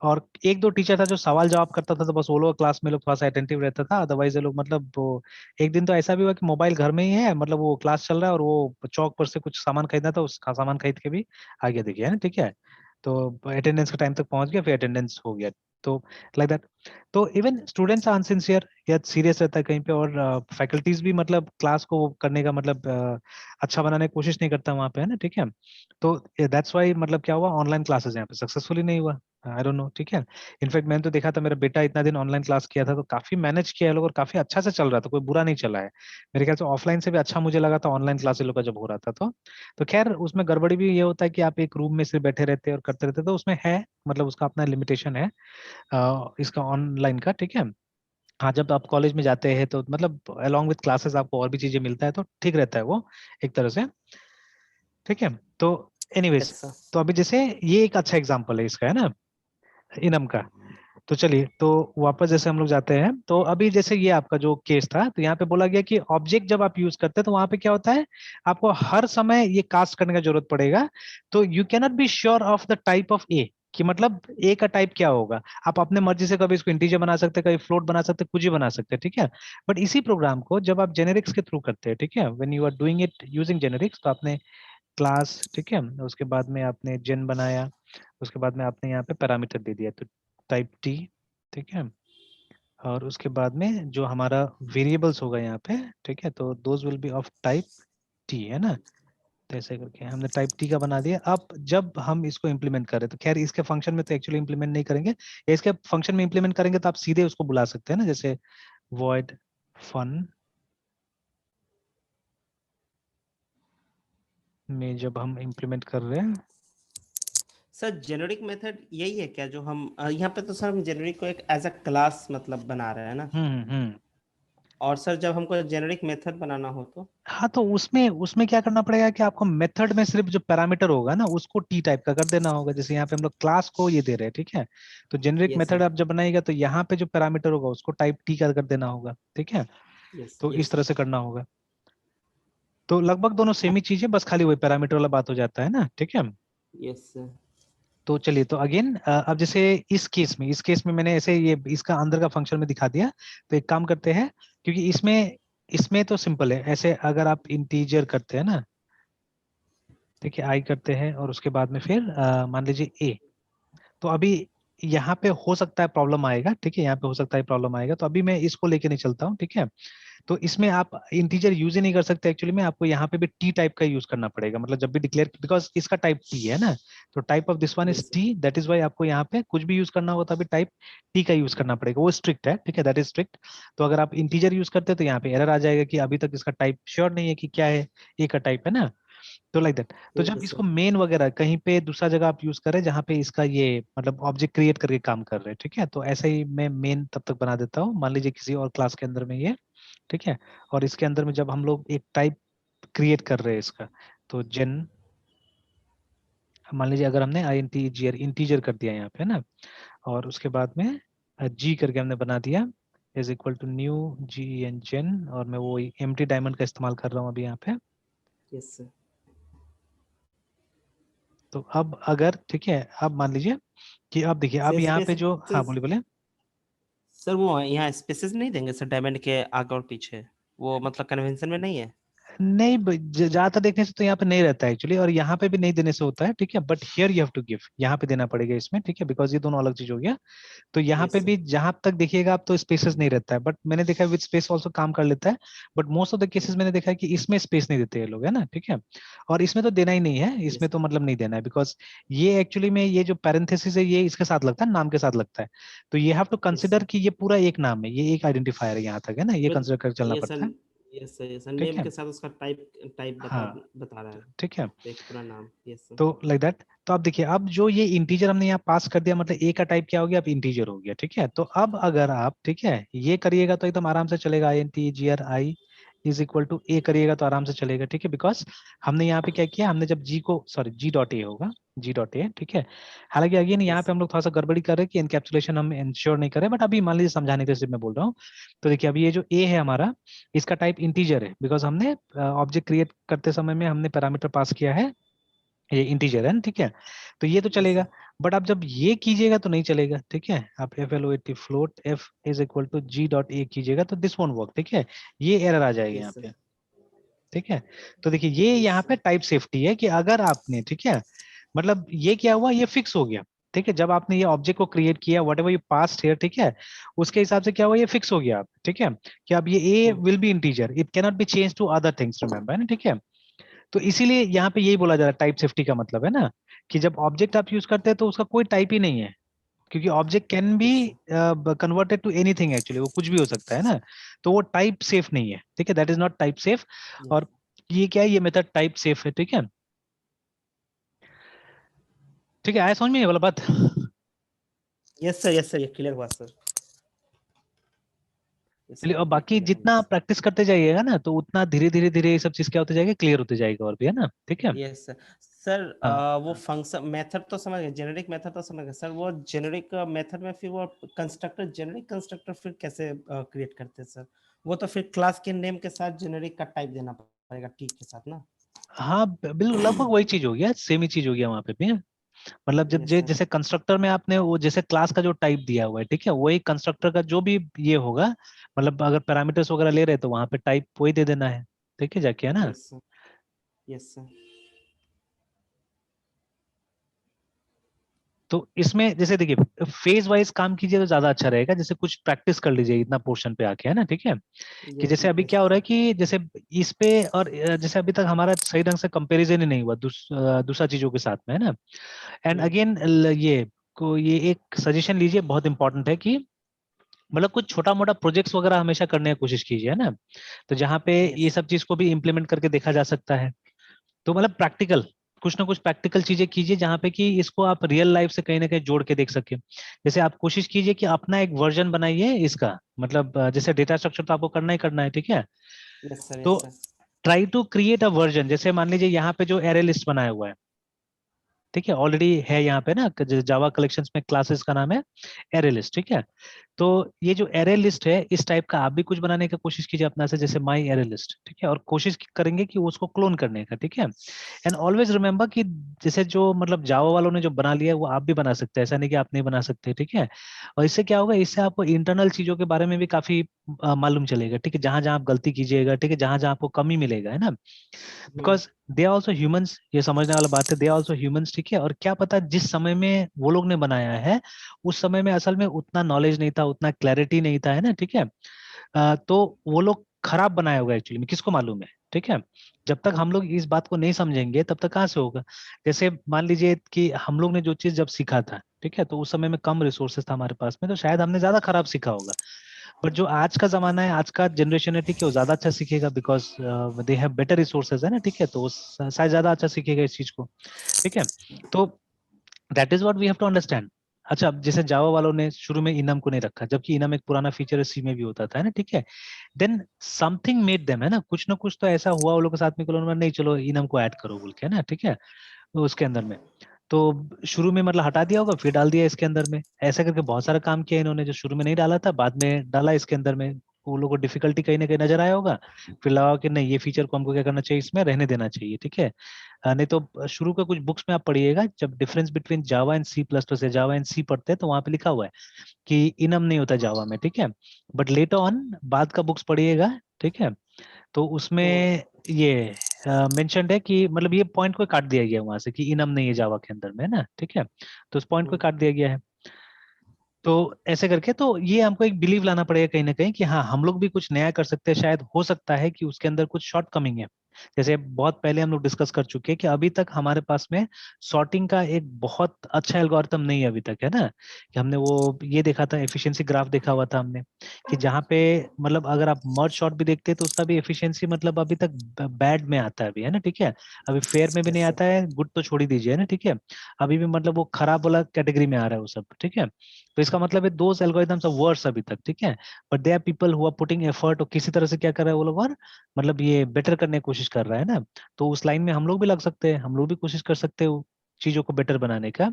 और एक दो टीचर था जो सवाल जवाब करता था, तो बस वो लोग क्लास में लोग थोड़ा सा अटेंटिव रहता था, अदरवाइज ये लोग मतलब वो। एक दिन तो ऐसा भी हुआ कि मोबाइल घर में ही है, मतलब वो क्लास चल रहा है और वो चौक पर से कुछ सामान खरीदना था, उसका सामान खरीद के भी आ गया, देखिए, है ना, ठीक है। तो अटेंडेंस के टाइम तक पहुंच गया, फिर अटेंडेंस हो गया। तो लाइक दैट। तो इवन स्टूडेंट्स आर अनसिंसियर या सीरियस रहता है कहीं पे, और फैकल्टीज भी मतलब क्लास को करने का मतलब अच्छा बनाने की कोशिश नहीं करता वहां पे, है ना, ठीक है। तो दैट्स वाई मतलब क्या हुआ, ऑनलाइन क्लासेस यहाँ पे सक्सेसफुली नहीं हुआ। आई डोंट नो, ठीक है। इनफैक्ट मैंने तो देखा था, मेरा बेटा इतना दिन ऑनलाइन क्लास किया था तो काफी मैनेज किया है लोग और काफी अच्छा से चल रहा था, कोई बुरा नहीं चला है। मेरे ख्याल से ऑफलाइन से भी अच्छा मुझे लगा था ऑनलाइन क्लास लोग का जब हो रहा था। तो खैर उसमें गड़बड़ी भी ये होता है कि आप एक रूम में सिर्फ बैठे रहते हैं और करते रहते, तो उसमें है मतलब उसका अपना लिमिटेशन है इसका ऑनलाइन का, ठीक है। हाँ, जब आप कॉलेज में जाते हैं तो मतलब अलोंग विद क्लासेस आपको और भी चीजें मिलता है, तो ठीक रहता है वो एक तरह से, ठीक है। तो एनीवेज, Yes, sir. तो अभी जैसे ये एक अच्छा एग्जांपल है इसका, है ना, इनम का। तो चलिए, तो वापस जैसे हम लोग जाते हैं, तो अभी जैसे ये आपका जो केस था, तो यहाँ पे बोला गया कि ऑब्जेक्ट जब आप यूज करते हैं तो वहां पे क्या होता है, आपको हर समय ये कास्ट करने का जरूरत पड़ेगा। तो you cannot be sure of the type of a, कि मतलब ए का टाइप क्या होगा। आप अपने मर्जी से कभी इसको इंटीजर बना सकते हैं, कभी फ्लोट बना सकते हैं, कुछ ही बना सकते हैं, ठीक है। बट इसी प्रोग्राम को जब आप जेनेरिक्स के थ्रू करते हैं, ठीक है, when you are doing it using generics, तो आपने क्लास, ठीक है, उसके बाद में आपने जेन बनाया, उसके बाद में आपने यहाँ पे पैरामीटर दे दिया, तो टाइप टी, ठीक है। और उसके बाद में जो हमारा वेरिएबल्स होगा यहाँ पे, ठीक है, तो those will be of type T, है ना। तो ऐसे करके हमने टाइप टी का बना दिया। अब जब हम इसको इम्प्लीमेंट करें, तो खैर इसके फंक्शन में तो एक्चुअली इम्प्लीमेंट नहीं करेंगे, या इसके फंक्शन में इम्प्लीमेंट करेंगे तो आप सीधे उसको बुला सकते हैं ना, जैसे void fun में जब हम इम्प्लीमेंट कर रहे हैं। सर जेनेरिक मेथड यही है क्या जो हम यहाँ पे तो सर हम जेनेरिक को एक एज अ क्लास मतलब बना रहे हैं ना। हम्म। और सर जब हमको जेनेरिक मेथड बनाना हो तो हाँ, तो उसमें उसमें क्या करना पड़ेगा कि आपको मेथड में सिर्फ जो पैरामीटर होगा ना उसको टी टाइप का कर देना होगा, जैसे यहाँ पे हम लोग क्लास को ये दे रहे हैं, ठीक है। तो जेनेरिक यस मेथड सर। आप जब बनाएगा तो यहाँ पे जो पैरामीटर होगा उसको टाइप टी का कर देना होगा, ठीक है। यस तो यस इस तरह सर। से करना होगा। तो लगभग दोनों सेम ही चीज है, बस खाली वही पैरामीटर वाला बात हो जाता है ना, ठीक है। Yes sir. तो चलिए, तो अगेन अब जैसे इस केस में मैंने ऐसे ये इसका अंदर का फंक्शन में दिखा दिया। तो एक काम करते हैं, क्योंकि इसमें इसमें तो सिंपल है, ऐसे अगर आप इंटीजर करते हैं ना, देखिए आई करते हैं और उसके बाद में फिर मान लीजिए ए। तो अभी यहाँ पे हो सकता है प्रॉब्लम आएगा, ठीक है, यहाँ पे हो सकता है प्रॉब्लम आएगा, तो अभी मैं इसको लेके नहीं चलता हूँ, ठीक है। तो इसमें आप इंटीजर यूज ही नहीं कर सकते एक्चुअली में, आपको यहाँ पे भी टी टाइप का यूज करना पड़ेगा, मतलब जब भी डिक्लेयर, बिकॉज इसका टाइप टी है ना। तो type of this one is yes sir. T, that is why आपको यहाँ पे कुछ भी यूज करना होगा तो अभी टाइप टी का यूज करना पड़ेगा, वो स्ट्रिक्ट है, ठीक है, दैट इज स्ट्रिक्ट। तो अगर आप इंटीजर यूज करते हैं तो यहाँ पे एरर आ जाएगा कि अभी तक इसका टाइप श्योर नहीं है कि क्या है, ए का टाइप, है ना। तो लाइक दैट। तो ठीक जब है इसको सर। मेन वगैरह कहीं पे दूसरा जगह आप यूज करें जहाँ पे इसका ये मतलब ऑब्जेक्ट क्रिएट करके काम कर रहे हैं, ठीक है, तो ऐसे ही मैं मेन तब तक बना देता हूँ, मान लीजिए किसी और क्लास के अंदर में ये, ठीक है। और इसके अंदर में जब हम लोग एक टाइप क्रिएट कर रहे हैं इसका, तो जेन, मान लीजिए अगर हमने I N T G R integer कर दिया यहाँ पे ना, और उसके बाद में जी करके हमने बना दिया is equal to new G N gen, और मैं वो एम्प्टी डायमंड का इस्तेमाल कर रहा हूँ अभी यहाँ पे। Yes sir. तो अब अगर ठीक है, अब मान लीजिए कि अब देखिए अब सर यहाँ पे जो, हाँ स्पेसेस, बोलिए बोले। सर वो यहाँ स्पेसेस नहीं देंगे सर डायमंड के आगे और पीछे, वो मतलब कन्वेंशन में नहीं है? नहीं, ज्यादातर देखने से तो यहाँ पे नहीं रहता है एक्चुअली, और यहाँ पे भी नहीं देने से होता है, ठीक है, but here you have to give, यहाँ पे देना पड़ेगा इसमें, ठीक है, बिकॉज ये दोनों अलग चीज हो गया। तो यहाँ यस पे सर। भी जहां तक देखिएगा आप तो स्पेसेस नहीं रहता है, बट मैंने देखा है विद स्पेस ऑल्सो काम कर लेता है। But most of the cases मैंने देखा है कि इसमें स्पेस नहीं देते ये लोग, है ना, ठीक है। और इसमें तो देना ही नहीं है, इसमें यस तो मतलब नहीं देना है, बिकॉज ये एक्चुअली में ये जो पैरेंथेसिस है ये इसके साथ लगता है, नाम के साथ लगता है। तो ये have to yes consider sir. कि ये पूरा एक नाम है, ये एक आइडेंटिफायर है यहाँ तक, है ना, ये बट कंसिडर कर चलना ये पड़ता सर, है। यस सर, यस सर, ठीक नेम है, के साथ उसका टाइप टाइप बता हाँ, बता रहा है, ठीक है। तो एक पूरा नाम। Yes sir. तो लाइक दैट, तो अब देखिए अब जो ये इंटीजर हमने यहाँ पास कर दिया, मतलब ए का टाइप क्या हो गया, अब इंटीजर हो गया, ठीक है। तो अब अगर आप ठीक है ये करिएगा तो एकदम आराम से चलेगा, I N T G R I is equal to a करिएगा तो आराम से चलेगा, ठीक है, बिकॉज हमने यहाँ पे क्या किया, हमने जब जी को, सॉरी जी डॉट ए होगा, जी डॉट ए, ठीक है। हालांकि अगेन यहाँ यस पे हम लोग थोड़ा सा गड़बड़ी कर रहे हैं कि एनकैप्सुलेशन हम इंश्योर नहीं करें, बट अभी मान लीजिए समझाने के लिए मैं बोल रहा हूँ। तो देखिए अभी ये जो ए है हमारा, इसका टाइप इंटीजर है, बिकॉज हमने ऑब्जेक्ट क्रिएट करते समय में हमने पैरामीटर पास किया है, ये इंटीजर है ना, ठीक है। तो ये तो यस चलेगा, सर। बट आप जब ये कीजिएगा तो नहीं चलेगा, ठीक है। आप F L O A T float F is equal to G dot A कीजिएगा तो दिस वोंट वर्क, ठीक है, ये एरर आ जाएगा यहाँ यस सर। पे, ठीक है। तो देखिए ये यस यहाँ पे सर। टाइप सेफ्टी है कि अगर आपने, ठीक है, मतलब ये क्या हुआ, ये फिक्स हो गया, ठीक है, जब आपने ये ऑब्जेक्ट को क्रिएट किया what ever you pass here, ठीक है, उसके हिसाब से क्या हुआ, ये फिक्स हो गया, ठीक है, कि अब ये a will be integer, it cannot be change to other things, remember, है ना, ठीक है। तो इसीलिए यहाँ पे यही बोला जा रहा है टाइप सेफ्टी का मतलब, है ना, कि जब ऑब्जेक्ट आप यूज करते हैं तो उसका कोई टाइप ही नहीं है, क्योंकि object can be yes sir. Converted to anything, actually वो कुछ भी हो सकता है ना। तो वो टाइप सेफ नहीं है, ठीक है, that is not type safe. और ये क्या है, ये मेथड टाइप सेफ है, ठीक है, ठीक है, आया समझ में ये वाला बात। Yes sir. यस सर, ये क्लियर हुआ सर। ये चलिए, सर और अभी बाकी क्लियर हो गया जितना आप सर। प्रैक्टिस करते जाइएगा ना तो उतना धीरे धीरे धीरे ये सब चीज क्या होते जाएगा, क्लियर होते जाएगा और भी, है ना, ठीक है। Yes sir. सर हाँ, वो फंक्शन मेथड तो समझ गए, जेनेरिक मेथड तो समझ गए सर, वो जेनेरिक मेथड में फिर वो कंस्ट्रक्टर, जेनेरिक कंस्ट्रक्टर फिर कैसे क्रिएट करते हैं सर? वो तो फिर क्लास के नेम के साथ जेनेरिक का टाइप देना पड़ेगा टी के साथ ना? हाँ, बिल्कुल लगभग वही चीज हो गया, सेम ही चीज हो गया वहां पे भी। मतलब जब यस सर। जैसे कंस्ट्रक्टर में आपने वो जैसे क्लास का जो टाइप दिया हुआ है, ठीक है, वही कंस्ट्रक्टर का जो भी ये होगा, मतलब अगर पैरामीटर्स वगैरह ले रहे हैं तो वहां पे टाइप वही दे देना है, ठीक है, जाके, है ना। Yes sir. Yes sir. तो इसमें जैसे देखिए फेज वाइज काम कीजिए तो ज्यादा अच्छा रहेगा, जैसे कुछ प्रैक्टिस कर लीजिए इतना पोर्शन पे आके, है ना, ठीक है। कि जैसे अभी यस क्या हो रहा सर। है कि जैसे इस पे और जैसे अभी तक हमारा सही ढंग से कंपैरिजन ही नहीं हुआ दूसरा चीजों के साथ में, है ना। एंड अगेन ये एक सजेशन लीजिए, बहुत इंपॉर्टेंट है कि मतलब कुछ छोटा मोटा प्रोजेक्ट्स वगैरह हमेशा करने की कोशिश कीजिए, है ना। तो जहाँ पे ये यस सर। सब चीज को भी इम्प्लीमेंट करके देखा जा सकता है। तो मतलब प्रैक्टिकल, कुछ ना कुछ प्रैक्टिकल चीजें कीजिए जहाँ पे कि इसको आप रियल लाइफ से कहीं ना कहीं जोड़ के देख सके। जैसे आप कोशिश कीजिए कि अपना एक वर्जन बनाइए इसका, मतलब जैसे डेटा स्ट्रक्चर तो आपको करना ही करना है, ठीक है। Yes sir. तो yes sir. Try to create a version, जैसे मान लीजिए यहाँ पे जो एरे लिस्ट बनाया हुआ है, ठीक है, ऑलरेडी है यहाँ पे ना, जावा कलेक्शंस में क्लासेस का नाम है एरे लिस्ट, ठीक है। तो ये जो एरे लिस्ट है इस टाइप का आप भी कुछ बनाने की कोशिश कीजिए अपना से, जैसे माई एरे लिस्ट, ठीक है, और कोशिश करेंगे कि उसको क्लोन करने का, ठीक है। एंड ऑलवेज रिमेंबर कि जैसे जो मतलब जावा वालों ने जो बना लिया है वो आप भी बना सकते हैं, ऐसा नहीं कि आप नहीं बना सकते, ठीक है। और इससे क्या होगा, इससे आपको इंटरनल चीजों के बारे में भी काफी मालूम चलेगा, ठीक है, जहां जहां आप गलती कीजिएगा, ठीक है, जहां जहां आपको कमी मिलेगा, है ना। Because they are also humans, ये समझने वाला बात है, दे आर ऑल्सो ह्यूमंस, ठीक है। और क्या पता जिस समय में वो लोग ने बनाया है उस समय में असल में उतना नॉलेज नहीं था, उतना क्लैरिटी नहीं था, है ना, ठीक है। तो वो लोग खराब बनाया होगा एक्चुअली में, किसको मालूम है, ठीक है। जब तक हम लोग इस बात को नहीं समझेंगे तब तक कहाँ से होगा। जैसे मान लीजिए कि हम लोग ने जो चीज जब सीखा था, ठीक है, तो उस समय में कम रिसोर्सेस था हमारे पास में, तो शायद हमने ज्यादा खराब सीखा होगा। बट जो आज का जमाना है, आज का जनरेशन है, ठीक है, वो ज्यादा अच्छा सीखेगा, because they have better resources, है ना, ठीक है, तो वो शायद ज्यादा अच्छा सीखेगा इस चीज को, ठीक है। तो that is what we have to understand. अच्छा, अब जैसे जावा वालों ने शुरू में इनम को नहीं रखा, जबकि इनम एक पुराना फीचर है, सी में भी होता था, है ना, ठीक है। देन समथिंग मेड देम, है ना, कुछ ना कुछ तो ऐसा हुआ वो लोग के साथ में कि उन्होंने नहीं, चलो इनम को ऐड करो बोल के, है ना, ठीक है, उसके अंदर में। तो शुरू में मतलब हटा दिया होगा, फिर डाल दिया इसके अंदर में, ऐसा करके बहुत सारा काम किया इन्होंने, जो शुरू में नहीं डाला था बाद में डाला इसके अंदर में। वो लोगों को डिफिकल्टी कहीं ना कहीं नजर आया होगा, फिर लगा कि नहीं ये फीचर को हमको क्या करना चाहिए, इसमें रहने देना चाहिए, ठीक है। नहीं तो शुरू का कुछ बुक्स में आप पढ़िएगा, जब difference between Java and C plus plus या जावा एंड सी पढ़ते हैं तो वहां पे लिखा हुआ है कि इनम नहीं होता जावा में, ठीक है। बट लेटर ऑन बाद का बुक्स पढ़िएगा, ठीक है, तो उसमें ये मेंशन्ड है कि मतलब ये पॉइंट को काट दिया गया है वहां से कि इनम नहीं है जावा के अंदर में, है ना, ठीक है। तो उस पॉइंट को काट दिया गया है। तो ऐसे करके तो ये हमको एक बिलीव लाना पड़ेगा कहीं ना कहीं कि हाँ हम लोग भी कुछ नया कर सकते हैं, शायद हो सकता है कि उसके अंदर कुछ शॉर्ट कमिंग है। जैसे बहुत पहले हम लोग डिस्कस कर चुके हैं कि अभी तक हमारे पास में सॉर्टिंग का एक बहुत अच्छा एल्गोरिथम नहीं है अभी तक, है ना। कि हमने वो ये देखा था, एफिशिएंसी ग्राफ देखा हुआ था हमने, कि जहाँ पे मतलब अगर आप मर्ज शॉर्ट भी देखते हैं तो उसका भी एफिशिएंसी मतलब अभी तक बैड में आता है अभी, है ना, ठीक है। अभी फेयर में भी नहीं यस सर। आता है, गुड तो छोड़ ही दीजिए, है ना, ठीक है। अभी भी मतलब वो खराब वाला कैटेगरी में आ रहा है वो सब, ठीक है। तो इसका मतलब है दोस एल्गोरिथम्स आर वर्स अभी तक, ठीक है। But there are people who are putting effort, और किसी तरह से क्या कर रहे हैं वो लोग, और मतलब ये बेटर करने की कोशिश कर रहा है ना। तो उस लाइन में हम लोग भी लग सकते हैं, हम लोग भी कोशिश कर सकते हैं चीजों को बेटर बनाने का।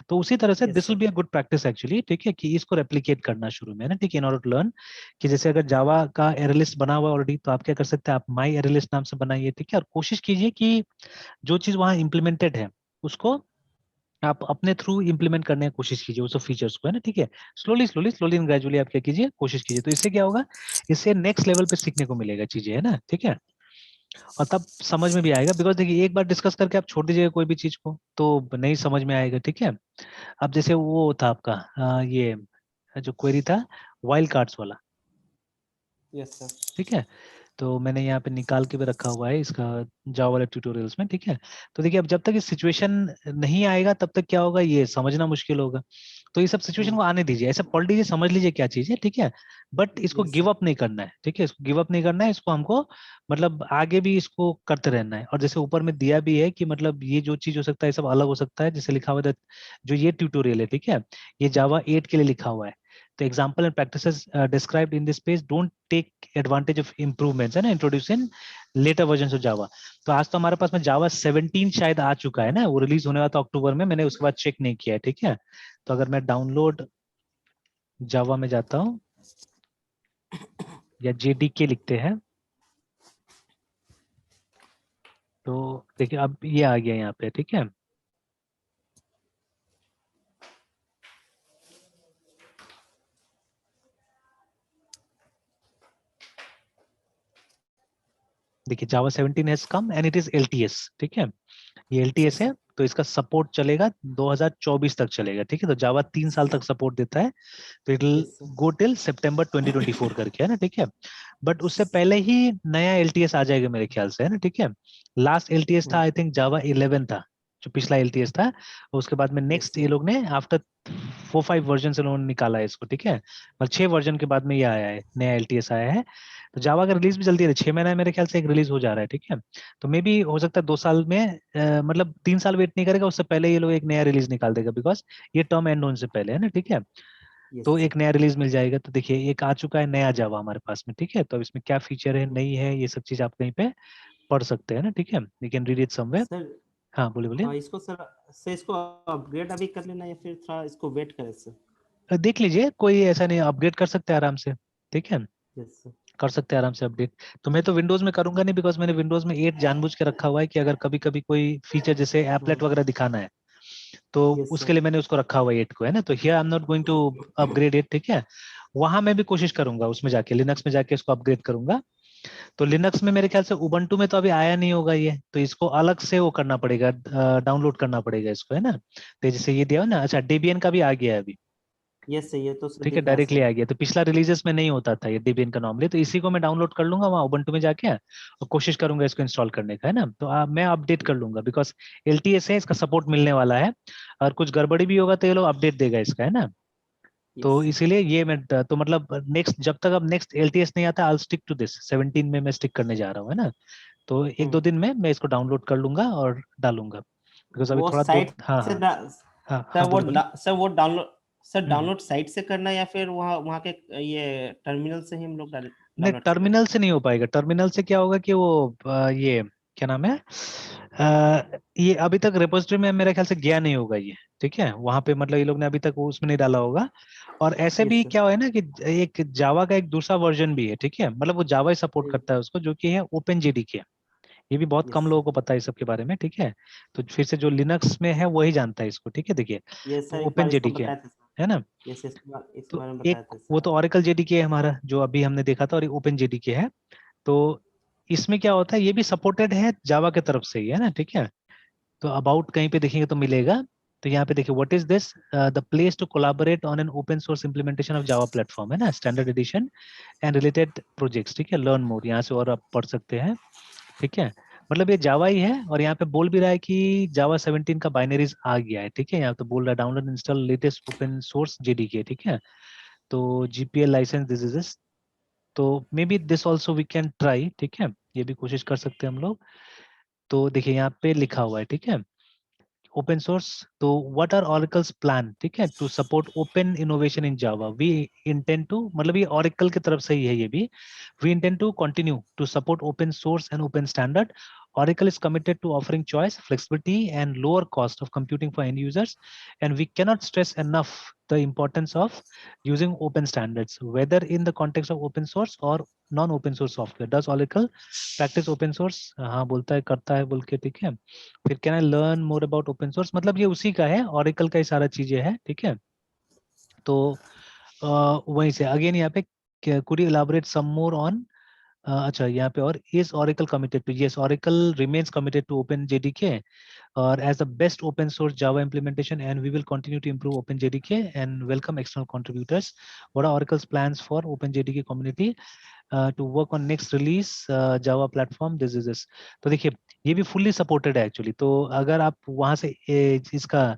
तो उसी तरह से yes this will sir. Be a good practice actually, ठीक है, कि इसको रेप्लिकेट करना शुरू में, है ना, ठीक है, इन ऑर्डर टू लर्न। कि जैसे अगर जावा का एरेलिस्ट बना हुआ ऑलरेडी, तो आप क्या कर सकते हैं, आप माई एरेलिस्ट नाम से बनाइए, ठीक है, और कोशिश कीजिए कि जो चीज वहां इम्प्लीमेंटेड है उसको आप अपने थ्रू इंप्लीमेंट करने की कोशिश कीजिए उस फीचर्स को, है ना, ठीक है। Slowly slowly slowly and gradually आप क्या कीजिए, कोशिश कीजिए। तो इससे क्या होगा, इससे नेक्स्ट लेवल पे सीखने को मिलेगा चीजें, है ना, ठीक है। और तब समझ में भी आएगा, बिकॉज देखिए एक बार डिस्कस करके आप छोड़ दीजिएगा कोई भी चीज को तो नहीं समझ में आएगा, ठीक है। अब जैसे वो था आपका ये जो क्वेरी था वाइल्ड कार्ड्स वाला, यस सर। ठीक है। तो मैंने यहाँ पे निकाल के भी रखा हुआ है इसका जावा वाले ट्यूटोरियल्स में, ठीक है। तो देखिए अब जब तक ये सिचुएशन नहीं आएगा तब तक क्या होगा, ये समझना मुश्किल होगा। तो ये सब सिचुएशन को आने दीजिए, ऐसा पढ़ लीजिए, समझ लीजिए क्या चीज है, ठीक है। बट इसको यस गिव सर। अप नहीं करना है, ठीक है, इसको गिव अप नहीं करना है, इसको हमको मतलब आगे भी इसको करते रहना है। और जैसे ऊपर में दिया भी है कि मतलब ये जो चीज हो सकता है ये सब अलग हो सकता है, जैसे लिखा हुआ है जो ये ट्यूटोरियल है, ठीक है, ये जावा 8 के लिए लिखा हुआ है। तो example and practices described in this page don't take advantage of improvements, है ना, introduce in later version of Java. तो आज तो हमारे पास में जावा 17 शायद आ चुका है ना, वो रिलीज होने वाला था अक्टूबर में, मैंने उसके बाद चेक नहीं किया है, ठीक है। तो अगर मैं डाउनलोड जावा में जाता हूँ या जेडीके लिखते हैं, तो देखिए अब ये आ गया यहाँ पे, ठीक है। देखिए जावा 17 has come and it is LTS, ठीक है, ये एलटीएस यस है। सर। तो इसका सपोर्ट चलेगा 2024 तक चलेगा, ठीक है। तो जावा 3 साल तक सपोर्ट देता है, तो it will yes sir. Go till सितंबर 2024 करके, है ना, ठीक है। बट उससे पहले ही नया एलटीएस आ जाएगा मेरे ख्याल से, है ना, ठीक है। लास्ट एलटीएस था आई थिंक जावा 11 था, जो पिछला एलटीएस था। उसके बाद में यस नेक्स्ट ये सर। लोग ने आफ्टर 4-5 वर्जन से उन्होंने निकाला है इसको, ठीक है। मतलब 6 वर्जन के बाद में ये आया है, नया एलटीएस आया है। तो जावा का रिलीज भी जल्दी है, 6 महीना मेरे ख्याल से एक रिलीज हो जा रहा है, ठीक है। तो मे भी हो सकता है 2 साल में मतलब 3 साल वेट नहीं करेगा, उससे पहले ये लोग एक नया रिलीज निकाल देगा, बिकॉज ये टर्म एंड होने से पहले, है ना, ठीक है। यस तो सर। एक नया रिलीज मिल जाएगा। तो देखिए एक आ चुका है नया जावा हमारे पास में, ठीक है। तो अब इसमें क्या फीचर है, नहीं है, ये सब चीज आप कहीं पे पढ़ सकते हैं ना, ठीक है, you can read it somewhere. Sir. हाँ बोलिए बोलिए। हाँ, इसको सर इसको अपग्रेड अभी कर लेना या फिर थोड़ा इसको वेट करें सर? देख लीजिए, कोई ऐसा नहीं, अपग्रेड कर सकते हैं आराम से, ठीक है, यस सर। कर सकते हैं आराम से अपडेट। तो मैं तो विंडोज में करूंगा नहीं, बिकॉज मैंने विंडोज में 8 जानबूझ के रखा हुआ है कि अगर कभी कभी कोई फीचर जैसे एपलेट वगैरह दिखाना है तो यस उसके सर। लिए मैंने उसको रखा हुआ है 8 को, है ना। तो here I am not going to upgrade it, ठीक है। वहां मैं भी कोशिश करूंगा उसमें जाके, लिनक्स में जाके इसको अपग्रेड करूंगा। तो लिनक्स में मेरे ख्याल से उबंटू में तो अभी आया नहीं होगा ये, तो इसको अलग से वो करना पड़ेगा, डाउनलोड करना पड़ेगा इसको, है ना। तो जैसे ये दिया हो ना, अच्छा डेबियन का भी आ गया है अभी, यस सर, ये तो सर ठीक है, दिख रहा डायरेक्टली सर। आ गया। तो पिछला रिलीजेस में नहीं होता था ये डेबियन का नॉर्मली, तो इसी को मैं डाउनलोड कर लूंगा वहाँ उबंटू में जाके, और कोशिश करूंगा इसको इंस्टॉल करने का, है ना। तो मैं अपडेट कर लूंगा, बिकॉज एलटीएस है, इसका सपोर्ट मिलने वाला है। और कुछ गड़बड़ी भी होगा तो ये लोग अपडेट देगा इसका, है ना। यस तो सर। इसीलिए ये मैं तो मतलब नेक्स्ट जब तक अब नेक्स्ट एलटीएस नहीं आता, आई स्टिक टू दिस 17 में मैं स्टिक करने जा रहा हूँ, है ना। तो एक दो दिन में मैं इसको डाउनलोड कर लूंगा और डालूंगा, बिकॉज अभी वो थोड़ा दो, साइट हाँ से हाँ हाँ सर हाँ, बोलिए बोलिए। सर वो डाउनलोड, सर हम्म। डाउनलोड साइट से करना है या फिर वहाँ वहाँ के ये टर्मिनल से ही हम लोग नहीं डाउनलोड करना है? टर्मिनल से नहीं हो पाएगा, टर्मिनल से क्या होगा कि वो ये क्या नाम है, ये अभी तक रिपोजिटरी में मेरे ख्याल से गया नहीं होगा ये, ठीक है, वहां पे मतलब ये लोग ने अभी तक वो उसमें नहीं डाला होगा। और ऐसे यस भी सर। क्या है ना कि एक जावा का एक दूसरा वर्जन भी है, ठीक है, मतलब वो जावा ही सपोर्ट करता है उसको, जो कि है ओपन जेडीके। ये भी बहुत यस कम सर। लोगों को पता है इस सब के बारे में, ठीक है। तो फिर से जो लिनक्स में है वही जानता है इसको, ठीक है, देखिए। यस तो सर, एक ओपन बार इसको जेडीके बताया था सर। है ना। यस, इसके तो बारे में बताया एक था सर। वो तो ओरेकल जेडीके है हमारा, जो अभी हमने देखा था, और ये ओपन जेडीके है। तो इसमें क्या होता है, ये भी सपोर्टेड है जावा के तरफ से ही, है ना, ठीक है। तो अबाउट कहीं पे देखेंगे तो मिलेगा। तो यहाँ पे देखिए, what is this, the place to collaborate on an open source implementation of Java platform, है ना, standard edition and related projects, ठीक है, लर्न मोर, यहाँ से और आप पढ़ सकते हैं, ठीक है। मतलब ये जावा ही है, और यहाँ पे बोल भी रहा है कि जावा 17 का बाइनरीज आ गया है, ठीक है। यहाँ तो बोल रहा है download install latest open source JDK, ठीक है। तो जीपीएल लाइसेंस दिस इज, तो maybe this also we can try, ठीक है, ये भी कोशिश कर सकते हैं हम लोग। तो देखिए यहाँ पे लिखा हुआ है, ठीक है, ओपन सोर्स। तो व्हाट आर ऑरिकल्स प्लान, ठीक है, to support open innovation in Java, we intend to, मतलब ये ऑरिकल की तरफ से ही है ये भी, we intend to continue to support open source and open standard. Oracle is committed to offering choice, flexibility, and lower cost of computing for end users, and we cannot stress enough the importance of using open standards, whether in the context of open source or non-open source software. Does Oracle practice open source? हाँ बोलता है, करता है बोल के, ठीक है। फिर can I learn more about open source, मतलब ये उसी का है, ऑरेकल का ही सारा चीजें है, ठीक है। तो वहीं से अगेन यहाँ पे could you elaborate some more on, अच्छा यहाँ पे, और is Oracle committed to, yes Oracle remains committed to open JDK or as the best open source Java implementation, and we will continue to improve OpenJDK and welcome external contributors. What are Oracle's plans for OpenJDK community to work on next release Java platform? This is this. तो देखिए ये भी fully supported है actually. तो अगर आप वहां से इसका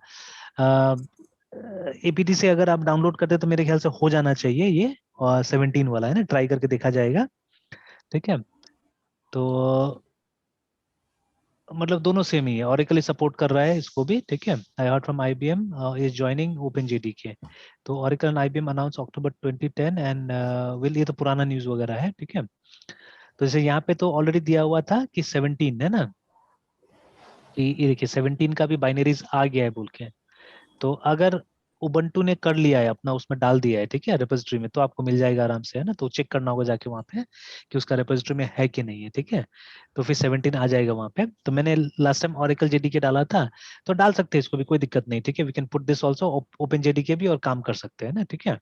एपीटी से अगर आप डाउनलोड करते हैं तो मेरे ख्याल से हो जाना चाहिए ये, और 17 वाला है ना, ट्राई करके देखा जाएगा, ठीक है। तो मतलब दोनों सेम ही है, ऑरेकल सपोर्ट कर रहा है इसको भी, ठीक है। I heard from IBM is joining open JDK. तो Oracle and IBM announce October 2010 and will, ये तो पुराना न्यूज वगैरह है, ठीक है। तो जैसे यहाँ पे तो ऑलरेडी दिया हुआ था कि 17 है ना, कि ये देखिए 17 का भी बाइनरीज आ गया है बोल के। तो अगर उबंटू ने कर लिया है अपना, उसमें डाल दिया है, ठीक है, रिपोजिटरी में, तो आपको मिल जाएगा आराम से, है ना। तो चेक करना होगा जाके वहाँ पे कि उसका रिपोजिटरी में है कि नहीं है, ठीक है। तो फिर 17 आ जाएगा वहाँ पे। तो मैंने लास्ट टाइम ऑरेकल जेडीके डाला था, तो डाल सकते हैं इसको भी, कोई दिक्कत नहीं, ठीक है। We can put this also open JDK भी, और काम कर सकते हैं ना, ठीक है।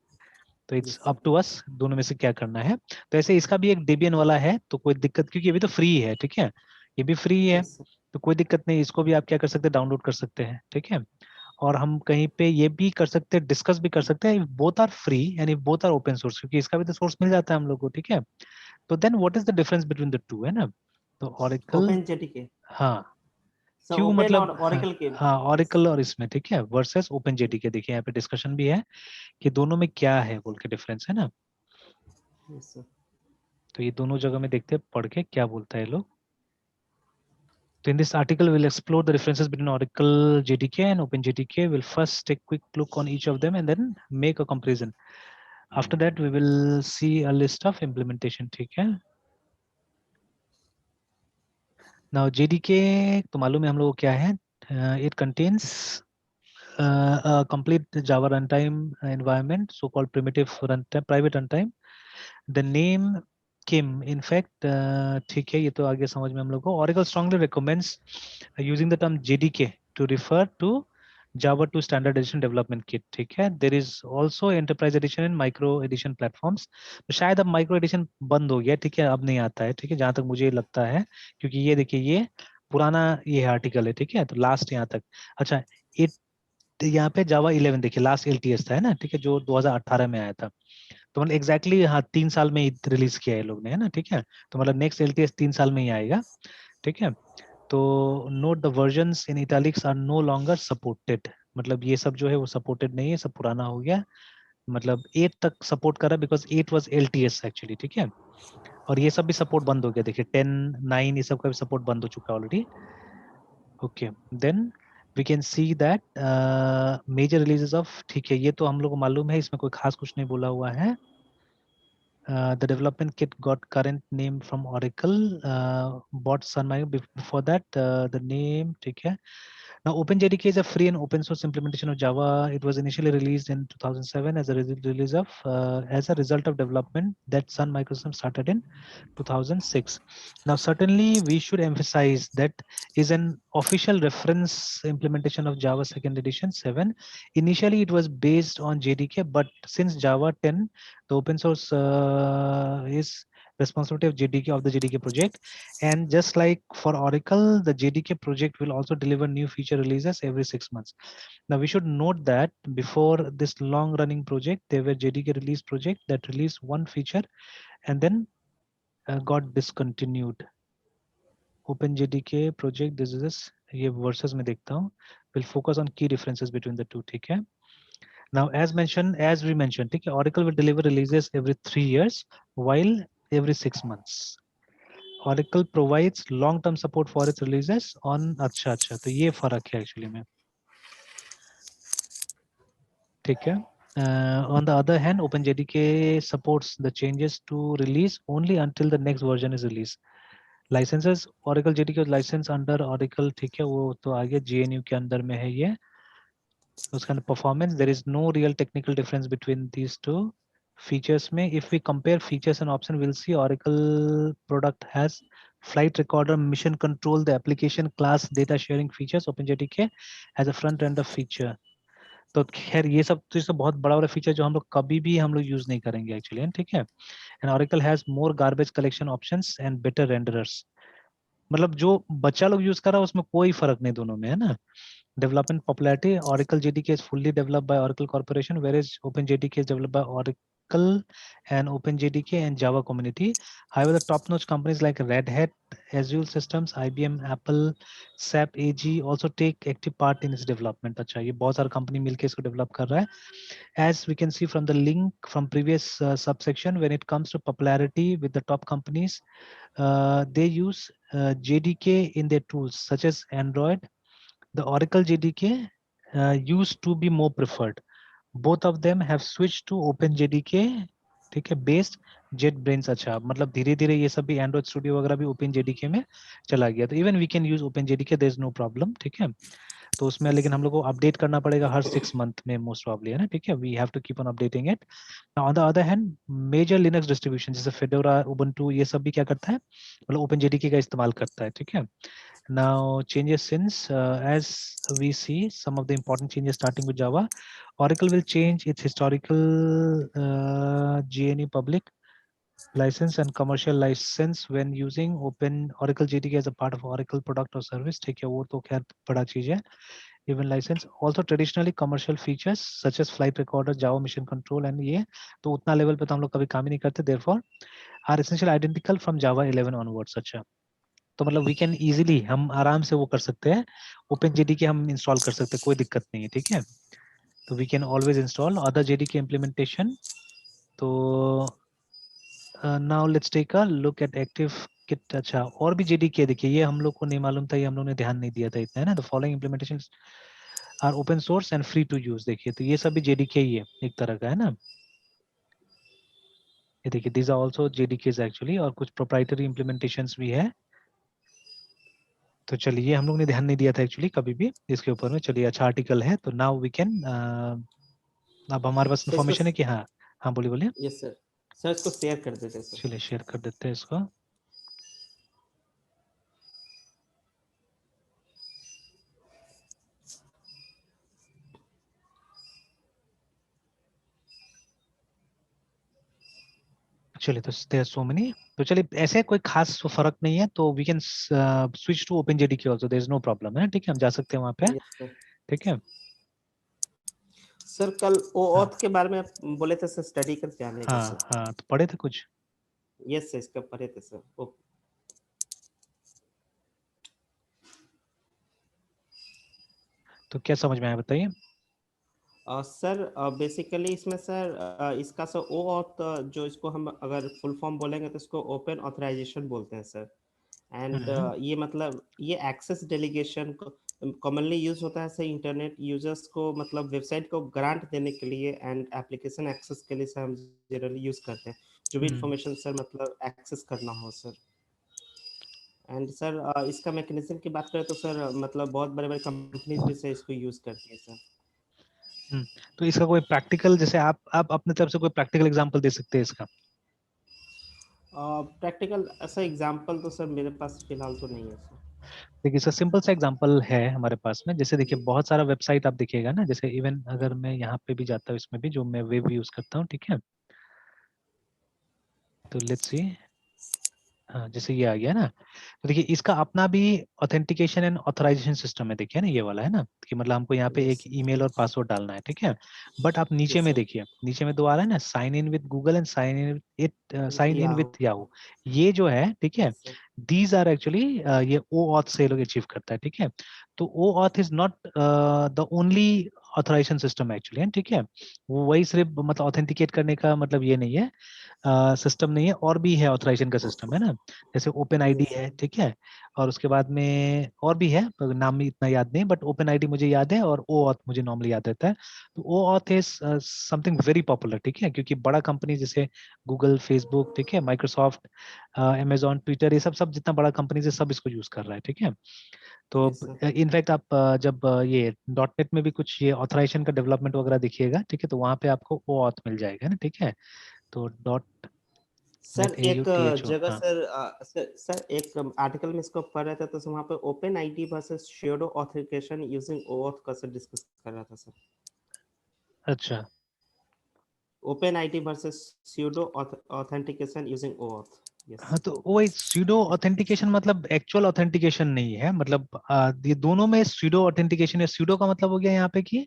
तो it's yes up sir. To us, दोनों में से क्या करना है। तो ऐसे इसका भी एक डेबियन वाला है, तो कोई दिक्कत, क्योंकि ये भी तो फ्री है, ठीक है, ये भी फ्री है, यस सर। तो कोई दिक्कत नहीं, इसको भी आप क्या कर सकते हैं, डाउनलोड कर सकते हैं, ठीक है। और हम कहीं पे ये भी कर सकते हैं, डिस्कस भी कर सकते हैं, both are free and both are open source, क्योंकि इसका भी तो सोर्स मिल जाता है हम लोग को, ठीक है। तो then what is the difference between the two, है ना। तो ऑरेकल, ओपन जेडीके हाँ, सर, क्यों ओपन और मतलब, हाँ, ओरेकल के। हाँ यस। ऑरेकल और इसमें, ठीक है, वर्सेस ओपन जेडीके। देखिए यहाँ पे डिस्कशन भी है कि दोनों में क्या है बोल के डिफरेंस, है ना। Yes sir. तो ये दोनों जगह में देखते हैं पढ़ के क्या बोलता है लोग। So in this article, we'll explore the differences between Oracle JDK and OpenJDK. We'll first take a quick look on each of them and then make a comparison. After that, we will see a list of implementation. ठीक है. Now JDK तो मालूम है हम लोग को क्या है. It contains a complete Java runtime environment, so-called primitive runtime, private runtime. The name Kim, in fact, ठीक है, ये तो आगे समझ में हम लोग को. Oracle strongly recommends using the term JDK to refer to Java 2 Standard Edition Development Kit. ठीक है. There is also Enterprise Edition and Micro Edition platforms. तो शायद अब Micro Edition बंद हो गया, ठीक है, अब नहीं आता है, ठीक है, जहां तक मुझे लगता है, क्योंकि ये देखिए ये पुराना ये आर्टिकल है, ठीक है, तो लास्ट यहाँ तक. अच्छा, ये यहाँ पे जावा 11 देखिए, लास्ट एलटीएस था, है ना, ठीक है, जो 2018 में आया था. तो मतलब एग्जैक्टली हाँ 3 साल में ही रिलीज किया है लोग ने, है ना, ठीक है. तो मतलब नेक्स्ट एलटीएस 3 साल में ही आएगा, ठीक है. तो note the versions in italics are no longer supported, मतलब ये सब जो है वो सपोर्टेड नहीं है, सब पुराना हो गया. मतलब 8 तक सपोर्ट करा बिकॉज 8 वाज एलटीएस एक्चुअली, ठीक है. और ये सब भी सपोर्ट बंद हो गया, देखिए 10 9 ये सब का भी सपोर्ट बंद हो चुका है already. Okay, then we can see that major releases of, ठीक है, ये तो हम लोग को मालूम है, इसमें कोई खास कुछ नहीं बोला हुआ है. The development kit got current name from Oracle. Bought Sun Micro before that. The name, ठीक है. Now, OpenJDK is a free and open source implementation of Java. It was initially released in 2007 as a as a result of development that Sun Microsystems started in 2006. Now, certainly, we should emphasize that is an official reference implementation of Java second edition 7. Initially, it was based on JDK, but since Java 10, the open source is responsibility of JDK of the JDK project. And just like for Oracle, the JDK project will also deliver new feature releases every 6 months. Now we should note that before this long running project, there were JDK release project that released one feature and then got discontinued. OpenJDK project, this is ये verses में देखता हूँ. We'll focus on key differences between the two. ठीक है. Now, as we mentioned, ठीक है, Oracle will deliver releases every 3 years, while every 6 months. Oracle provides long-term support for its releases on अच्छा तो ये फर्क है actually में. ठीक है. On the other hand, OpenJDK supports the changes to release only until the next version is released. Licenses Oracle JDK license under Oracle, ठीक है, वो तो आगे GNU के अंदर में है ये. Those kind of performance, there is no real technical difference between these two features. May if we compare features and options, we'll see Oracle product has flight recorder, mission control, the application class data sharing features. OpenJDK has a front end of feature. तो खैर ये सब तो बहुत बड़ा बड़ा feature जो हम लोग कभी भी हम लोग यूज नहीं करेंगे एक्चुअली, ठीक है. And Oracle has more garbage collection options and better renderers. मतलब जो बच्चा लोग यूज कर रहा है उसमें कोई फर्क नहीं दोनों में, है ना. Development popularity, Oracle JDK is fully developed by Oracle Corporation, whereas OpenJDK is developed by Oracle and OpenJDK and Java community. However, the top-notch companies like Red Hat, Azure Systems, IBM, Apple, SAP AG also take active part in its development. अच्छा, ये बहुत सारे company मिलके इसको develop कर रहा है. As we can see from the link from previous subsection, when it comes to popularity with the top companies, they use JDK in their tools such as Android. The Oracle JDK used to be more preferred. Both of them have switched to OpenJDK, ठीक है, based JetBrains. अच्छा, मतलब धीरे धीरे ये सब भी Android Studio वगैरह भी OpenJDK में चला गया. तो even we can use OpenJDK, there is no problem, ठीक है. तो उसमें लेकिन हम लोग को अपडेट करना पड़ेगा हर 6 month में मोस्ट प्रॉब्ली, है ना, ठीक है. We have to keep on updating it. On the other hand, major Linux distribution जैसे फेडोरा, उबुंटू, ये सब भी क्या करता है, मतलब ओपनजेडीके का इस्तेमाल करता है, ठीक है. Now changes since as we see some of the important changes starting with Java. Oracle will change its historical GNU public license and commercial license when using Open Oracle JDK as a part of Oracle product or service. ठीक है, वो तो खैर बड़ा चीज है. Even license also traditionally commercial features such as flight recorder, Java mission control and ये तो उतना लेवल पे तो हम लोग कभी काम ही नहीं करते. Therefore are essentially identical from Java 11 onwards. अच्छा, तो मतलब वी कैन इजीली, हम आराम से वो कर सकते हैं, ओपन जेडीके हम इंस्टॉल कर सकते हैं, कोई दिक्कत नहीं है, ठीक है. तो we can always install other JDK implementation. तो now let's take a look at active kit. अच्छा, और भी जेडीके देखिए, ये हम लोग को नहीं मालूम था, ये हम लोग ने ध्यान नहीं दिया था इतना, है ना. The following implementation are open source and free to use. देखिए, तो ये सब भी जेडीके ही है एक तरह का, है ना. ये देखिए, दीज आर आल्सो जेडीकेस एक्चुअली, और कुछ प्रोप्राइटरी इम्प्लीमेंटेशंस भी है. तो चलिए, हम लोग ने ध्यान नहीं दिया था एक्चुअली कभी भी इसके ऊपर में. चलिए, अच्छा आर्टिकल है. तो नाउ वी कैन, अब हमारे पास सर इसको, इन्फॉर्मेशन है कि हाँ. हाँ, बोलिए बोलिए. Yes sir. सर इसको शेयर कर देते हैं सर. चलिए शेयर कर देते हैं इसको. चलिए, तो देयर सो मेनी. तो चलिए, ऐसे कोई खास फर्क नहीं है, तो we can switch to open JDK also, there is no problem, है, ठीक है. हम जा सकते हैं वहां पे, यस सर. ठीक है. सर कल हाँ OAuth के बारे में आप बोले थे सर, स्टडी करके आने का हाँ सर. हाँ, तो पढ़े थे कुछ. यस सर, इसका पढ़े थे सर. ओके. तो क्या समझ में आया, बताइए. सर बेसिकली इसमें सर इसका सर OAuth, जो इसको हम अगर फुल फॉर्म बोलेंगे तो इसको ओपन ऑथराइजेशन बोलते हैं सर. एंड हम्म. ये मतलब ये एक्सेस डेलीगेशन को कॉमनली यूज होता है सर इंटरनेट यूजर्स को, मतलब वेबसाइट को ग्रांट देने के लिए एंड एप्लीकेशन एक्सेस के लिए सर हम जनरली यूज करते हैं. जो भी इंफॉर्मेशन सर मतलब एक्सेस करना हो सर। एंड सर इसका मैकेनिज्म की बात करें तो सर मतलब बहुत बड़े बड़े कंपनीज भी सर इसको यूज करती है सर। तो इसका कोई प्रैक्टिकल, जैसे आप अपने तरफ से कोई प्रैक्टिकल एग्जांपल दे सकते हैं इसका? प्रैक्टिकल ऐसा एग्जांपल तो सर मेरे पास फिलहाल तो नहीं है सर। देखिए इसका सिंपल सा एग्जांपल है हमारे पास में, जैसे देखिए बहुत सारा वेबसाइट आप देखिएगा ना, जैसे इवन अगर मैं यहाँ पे भी जाता हूँ, इसमें भी जो मैं वेब यूज करता हूँ, ठीक है, तो लेट्स सी, हाँ जैसे ये आ गया ना, तो देखिए इसका अपना भी ऑथेंटिकेशन एंड ऑथराइजेशन सिस्टम है, देखिए ना ये वाला है ना, कि मतलब हमको यहाँ पे एक यस ईमेल और पासवर्ड डालना है, ठीक है। बट आप नीचे यस में सर। देखिए, नीचे में दो आ रहा है ना, sign in with Google and sign in Yahoo. With Yahoo, ये जो है ठीक है, yes sir. These are actually, ये ओ ऑथ से लोग अचीव करता है, ठीक है। तो OAuth is not the only authorization system actually, ठीक है। वो वही सिर्फ मतलब ऑथेंटिकेट करने का मतलब ये नहीं है, सिस्टम नहीं है, और भी है ऑथराइजेशन का सिस्टम है ना, जैसे ओपन आईडी यस है, सर। ठीक है, और उसके बाद में और भी है, पर नाम भी इतना याद नहीं, बट ओपन आईडी मुझे याद है और ओ ऑथ मुझे नॉर्मली याद रहता है। तो OAuth is something very popular, ठीक है, क्योंकि बड़ा कंपनी जैसे गूगल, फेसबुक, ठीक है, माइक्रोसॉफ्ट, अमेजोन, ट्विटर, ये सब सब जितना बड़ा कंपनी है सब इसको यूज कर रहा है, ठीक है। तो यस सर। इनफैक्ट आप जब ये डॉट नेट में भी कुछ ये ऑथराइजेशन का डेवलपमेंट वगैरह देखिएगा, ठीक है, तो वहाँ पे आपको ओ ऑथ मिल जाएगा ना, ठीक है। तो dot sir net, A you एक टी एच ओ, जगह हाँ। सर सर एक आर्टिकल में इसको पढ़ रहा था तो वहाँ पे open ID versus shadow authentication using OAuth का सर डिस्कस कर रहा था सर। अच्छा। Open ID versus shadow authentication using OAuth. Yes. हाँ, तो वो सूडो ऑथेंटिकेशन मतलब एक्चुअल ऑथेंटिकेशन नहीं है, मतलब ये दोनों में सूडो ऑथेंटिकेशन है। सूडो का मतलब हो गया यहाँ पे कि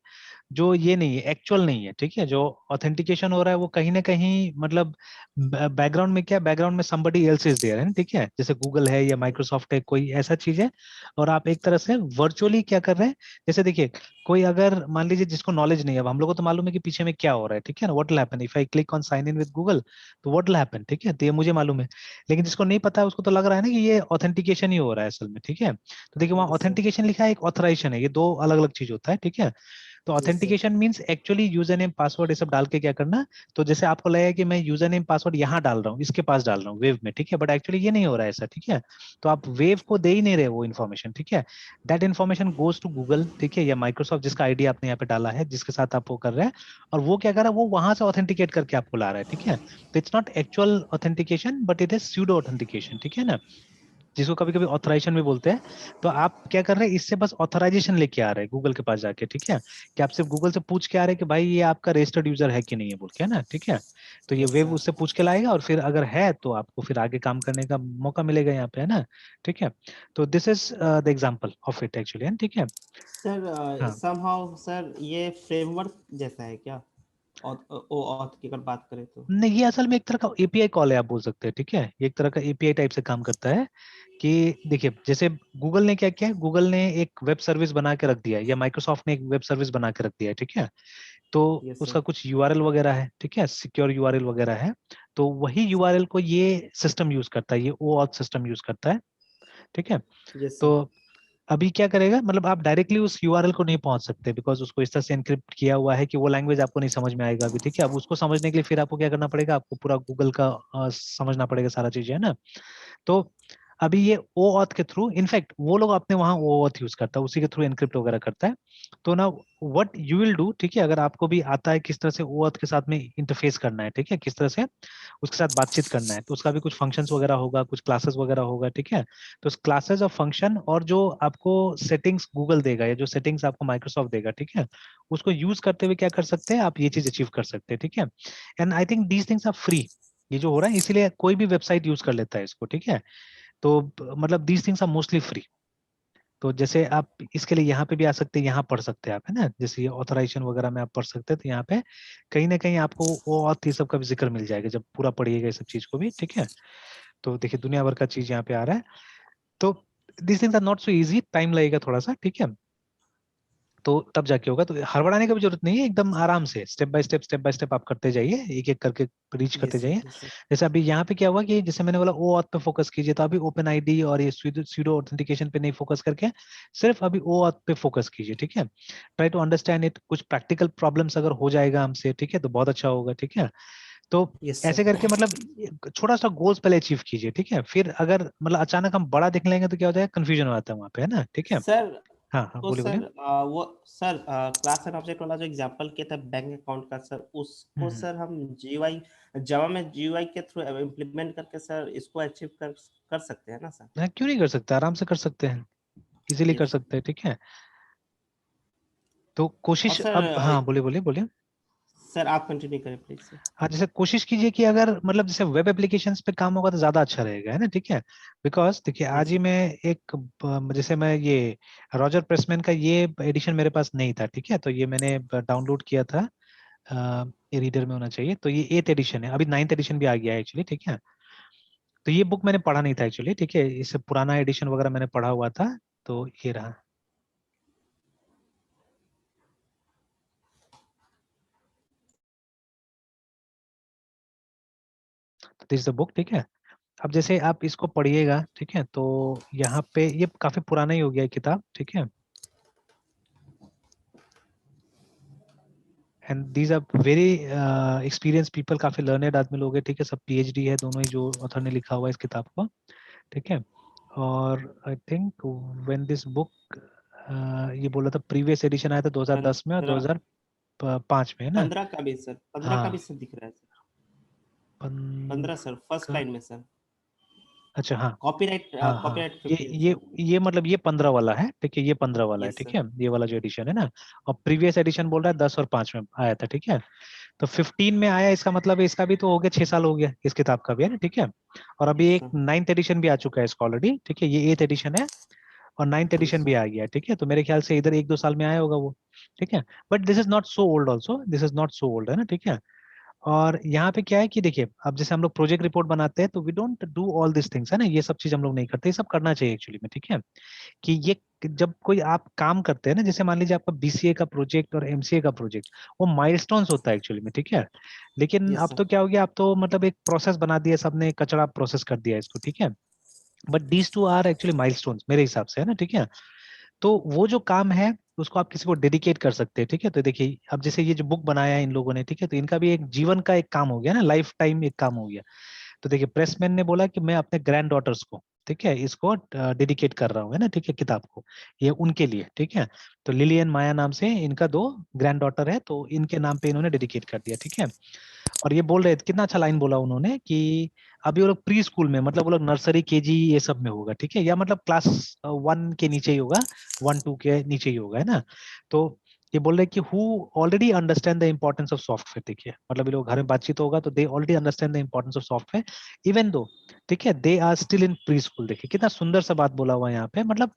जो ये नहीं है, एक्चुअल नहीं है, ठीक है। जो ऑथेंटिकेशन हो रहा है वो कहीं ना कहीं मतलब बैकग्राउंड में क्या, बैकग्राउंड में somebody else is there है, ठीक है, जैसे गूगल है या माइक्रोसॉफ्ट है, कोई ऐसा चीज है, और आप एक तरह से वर्चुअली क्या कर रहे हैं। जैसे देखिए कोई अगर मान लीजिए जिसको नॉलेज नहीं है, अब हम लोग को तो मालूम है कि पीछे में क्या हो रहा है, ठीक है ना, what will happen if I click on sign in with Google, तो व्हाट विल हैपन, ठीक है, तो ये मुझे मालूम है। लेकिन जिसको नहीं पता है उसको तो लग रहा है ना कि ये ऑथेंटिकेशन ही हो रहा है असल में, ठीक है। तो देखिए वहाँ यस सर। ऑथेंटिकेशन लिखा है, एक ऑथराइजेशन है, ये दो अलग अलग चीज होता है, ठीक है। तो yes sir. Authentication means actually user name password ये सब डाल के क्या करना। तो जैसे आपको लगेगा कि मैं यूजर नेम पासवर्ड यहाँ डाल रहा हूँ, इसके पास डाल रहा हूँ वेव में, ठीक है, बट एक्चुअली ये नहीं हो रहा है ऐसा, ठीक है। तो आप वेव को दे ही नहीं रहे वो इन्फॉर्मेशन, ठीक है। That information goes to Google, ठीक है, या माइक्रोसॉफ्ट, जिसका आईडी आपने यहाँ पे डाला है, जिसके साथ आप वो कर रहे हैं, और वो क्या कर रहा है, वो वहां से ऑथेंटिकेट करके आपको ला रहा है, ठीक है। तो it's not actual authentication but it is pseudo authentication, ठीक है ना, जिसको कभी कभी ऑथराइजेशन भी बोलते हैं। तो आप क्या कर रहे हैं, इससे बस ऑथराइजेशन लेके आ रहे हैं गूगल के पास जाके, ठीक है, कि आप सिर्फ गूगल से पूछ के आ रहे हैं कि भाई ये आपका रजिस्टर्ड यूजर है कि नहीं है बोल के, है ना, ठीक है। तो ये यस वेब सर। उससे पूछ के लाएगा, और फिर अगर है तो आपको फिर आगे काम करने का मौका मिलेगा यहाँ पे, है ना, ठीक है। तो this is the example of it actually, ठीक है। सर हाँ, समहाउ सर ये फ्रेमवर्क जैसा है क्या? ओ ऑथ की अगर बात करें तो। नहीं ये असल में एक तरह का एपीआई कॉल है, आप बोल सकते हैं, ठीक है, ये एक तरह का एपीआई टाइप से काम करता है। कि देखिए जैसे गूगल ने क्या किया है, गूगल ने एक वेब सर्विस बना के रख दिया है, या माइक्रोसॉफ्ट ने एक वेब सर्विस बना के रख दिया है, ठीक है। तो यस उसका सर। कुछ यूआरएल वगैरह है, ठीक है, सिक्योर यूआरएल वगैरह है। तो वही यूआरएल को ये सिस्टम यूज करता है, ये ओऑथ सिस्टम यूज करता है, ठीक है। यस तो सर। अभी क्या करेगा, मतलब आप डायरेक्टली उस यूआरएल को नहीं पहुंच सकते, बिकॉज उसको इस तरह से एनक्रिप्ट किया हुआ है कि वो लैंग्वेज आपको नहीं समझ में आएगा अभी, ठीक है। अब उसको समझने के लिए फिर आपको क्या करना पड़ेगा, आपको पूरा गूगल का समझना पड़ेगा सारा चीज, है ना। तो अभी ये ओ ऑथ के थ्रू, इनफैक्ट वो लोग अपने वहां ओ ऑथ यूज करता है, उसी के थ्रू एनक्रिप्ट वगैरह करता है। तो ना व्हाट यू विल डू, ठीक है, अगर आपको भी आता है किस तरह से ओ ऑथ के साथ में इंटरफेस करना है, ठीक है, किस तरह से उसके साथ बातचीत करना है, तो उसका भी कुछ फंक्शंस वगैरह होगा, कुछ क्लासेस वगैरह होगा, ठीक है। तो उस क्लासेस और फंक्शन और जो आपको सेटिंग्स गूगल देगा, या जो सेटिंग्स आपको माइक्रोसॉफ्ट देगा, ठीक है, उसको यूज करते हुए क्या कर सकते हैं आप, ये चीज अचीव कर सकते हैं, ठीक है। And I think these things are free, ये जो हो रहा है, इसीलिए कोई भी वेबसाइट यूज कर लेता है इसको, ठीक है। तो मतलब these things are mostly free. तो जैसे आप इसके लिए यहाँ पे भी आ सकते हैं, यहाँ पढ़ सकते हैं आप, है ना, जैसे ये ऑथराइजेशन वगैरह में आप पढ़ सकते हैं, तो यहाँ पे कहीं ना कहीं आपको वो और ये सब का भी जिक्र मिल जाएगा जब पूरा पढ़िएगा ये सब चीज को भी, ठीक है। तो देखिए दुनिया भर का चीज यहाँ पे आ रहा है। तो this things are not so easy, time लगेगा थोड़ा सा, ठीक है। तो तब जाके होगा, तो हड़बड़ाने की भी जरूरत नहीं है, एकदम आराम से स्टेप बाय स्टेप आप करते जाइए, एक एक करके रीच करते यस सर। जाइए। Yes sir. जैसे अभी यहाँ पे क्या हुआ कि जैसे मैंने बोला ओ ऑथ पे फोकस कीजिए, तो अभी ओपन आईडी और ये सूडो ऑथेंटिकेशन पे नहीं फोकस करके सिर्फ अभी ओ ऑथ पे फोकस कीजिए, ठीक है। ट्राई टू अंडरस्टैंड इट, कुछ प्रैक्टिकल प्रॉब्लम्स अगर हो जाएगा हमसे, ठीक है, तो बहुत अच्छा होगा, ठीक है। तो यस ऐसे सर। करके मतलब छोटा सा गोल्स पहले अचीव कीजिए, ठीक है, फिर अगर मतलब अचानक हम बड़ा देख लेंगे तो क्या हो जाएगा, कंफ्यूजन हो जाता है वहाँ पे, है ना, ठीक है। सर हाँ हाँ, तो बोलिए बोलिए। सर वो सर क्लास एंड ऑब्जेक्ट वाला जो एग्जांपल किया था बैंक अकाउंट का सर, उसको हम्म। सर हम जीयूआई जावा में जीयूआई के थ्रू इम्प्लीमेंट करके सर इसको अचीव कर कर सकते हैं ना सर? हाँ, क्यों नहीं कर सकते, आराम से कर सकते हैं, इजीली कर यस सकते हैं, ठीक है। तो और कोशिश, सर अब हाँ बोलिए बोलिए बोलिए। सर आप कंटिन्यू करें प्लीज सर। हाँ, जैसे कोशिश कीजिए कि अगर मतलब जैसे वेब एप्लीकेशंस पे काम होगा तो ज्यादा अच्छा रहेगा, है ना, ठीक है। बिकॉज देखिए आज यस ही सर। मैं एक जैसे मैं ये रॉजर प्रेसमैन का ये एडिशन मेरे पास नहीं था, ठीक है, तो ये मैंने डाउनलोड किया था। ये रीडर में होना चाहिए, तो ये 8th एडिशन है, अभी 9th एडिशन भी आ गया है एक्चुअली, ठीक है। तो ये बुक मैंने पढ़ा नहीं था एक्चुअली, ठीक है, इससे पुराना एडिशन वगैरह मैंने पढ़ा हुआ था, तो ये रहा। तो दिस द बुक, ठीक है। अब जैसे आप इसको पढ़िएगा, ठीक है, तो यहाँ पे ये काफी पुराना ही हो गया है किताब, ठीक है। And these are very experience people, काफी लर्नेड आदमी लोग हैं, ठीक है, सब पीएचडी है दोनों ही जो ऑथर ने लिखा हुआ है इस किताब को, ठीक है। और I think when this book, ये बोला था प्रीवियस एडिशन आया था 2010 में और 15 2005 में, है ना। 15 का भी सर, 15 का भी हाँ, सर दिख रहा है सर। 15 15 सर फर्स्ट का, लाइन में सर। अच्छा हाँ। कॉपीराइट हाँ हाँ, कॉपीराइट ये 15 ये सर। ये मतलब ये 15 वाला है, ठीक है, ये 15 वाला है, यस ठीक सर। है, ये वाला जो एडिशन है ना। और प्रीवियस एडिशन बोल रहा है 10 और 5 में आया था, ठीक है। तो 15 में आया, इसका मतलब इसका भी तो हो गया, 6 साल हो गया इस किताब का भी, है ना, ठीक है। और अभी यस एक सर। 9th एडिशन भी आ चुका है इसका ऑलरेडी, ठीक है, ये 8th एडिशन है और 9th यस एडिशन भी सर। आ गया है, ठीक है। तो मेरे ख्याल से इधर 1-2 साल में आया होगा वो, ठीक है। But this is not so old also, this is not so old, है ना, ठीक है। और यहाँ पे क्या है कि देखिए, अब जैसे हम लोग प्रोजेक्ट रिपोर्ट बनाते हैं तो we don't do all this things, है ना, ये सब चीज हम लोग नहीं करते, ये सब करना चाहिए एक्चुअली में, ठीक है। कि ये जब कोई आप काम करते हैं ना, जैसे मान लीजिए आपका बीसीए का प्रोजेक्ट और एमसीए का प्रोजेक्ट, वो माइलस्टोन्स होता है एक्चुअली में, ठीक है। लेकिन यस अब सर। तो क्या हो गया, आप तो मतलब एक प्रोसेस बना दिया, सबने कचरा प्रोसेस कर दिया इसको, ठीक है। But these two are actually milestones मेरे हिसाब से, है ना, ठीक है। तो वो जो काम है उसको आप किसी को डेडिकेट कर सकते हैं, ठीक है। तो देखिए अब जैसे ये जो बुक बनाया है इन लोगों ने, ठीक है, तो इनका भी एक जीवन का एक काम हो गया ना, लाइफ टाइम एक काम हो गया। तो देखिए प्रेसमैन ने बोला कि मैं अपने ग्रैंड डॉटर्स को, ठीक है, इसको डेडिकेट कर रहा हूँ, है ना, ठीक है, किताब को, ये उनके लिए, ठीक है। तो लिलियन माया नाम से इनका 2 ग्रैंड डॉटर है, तो इनके नाम पे इन्होंने डेडिकेट कर दिया, ठीक है। और ये बोल रहे थे, कितना अच्छा लाइन बोला उन्होंने कि अभी वो लोग प्री स्कूल में, मतलब वो लोग नर्सरी केजी ये सब में होगा, ठीक है, या मतलब क्लास 1 के नीचे ही होगा, 1-2 के नीचे ही होगा, है ना। तो ये बोल रहे हैं कि who already understand the importance of software, देखिए मतलब ये लोग घर में बातचीत होगा तो they already understand the importance of software even though, ठीक है, they are still in preschool. देखिए कितना सुंदर सा बात बोला हुआ है यहाँ पे, मतलब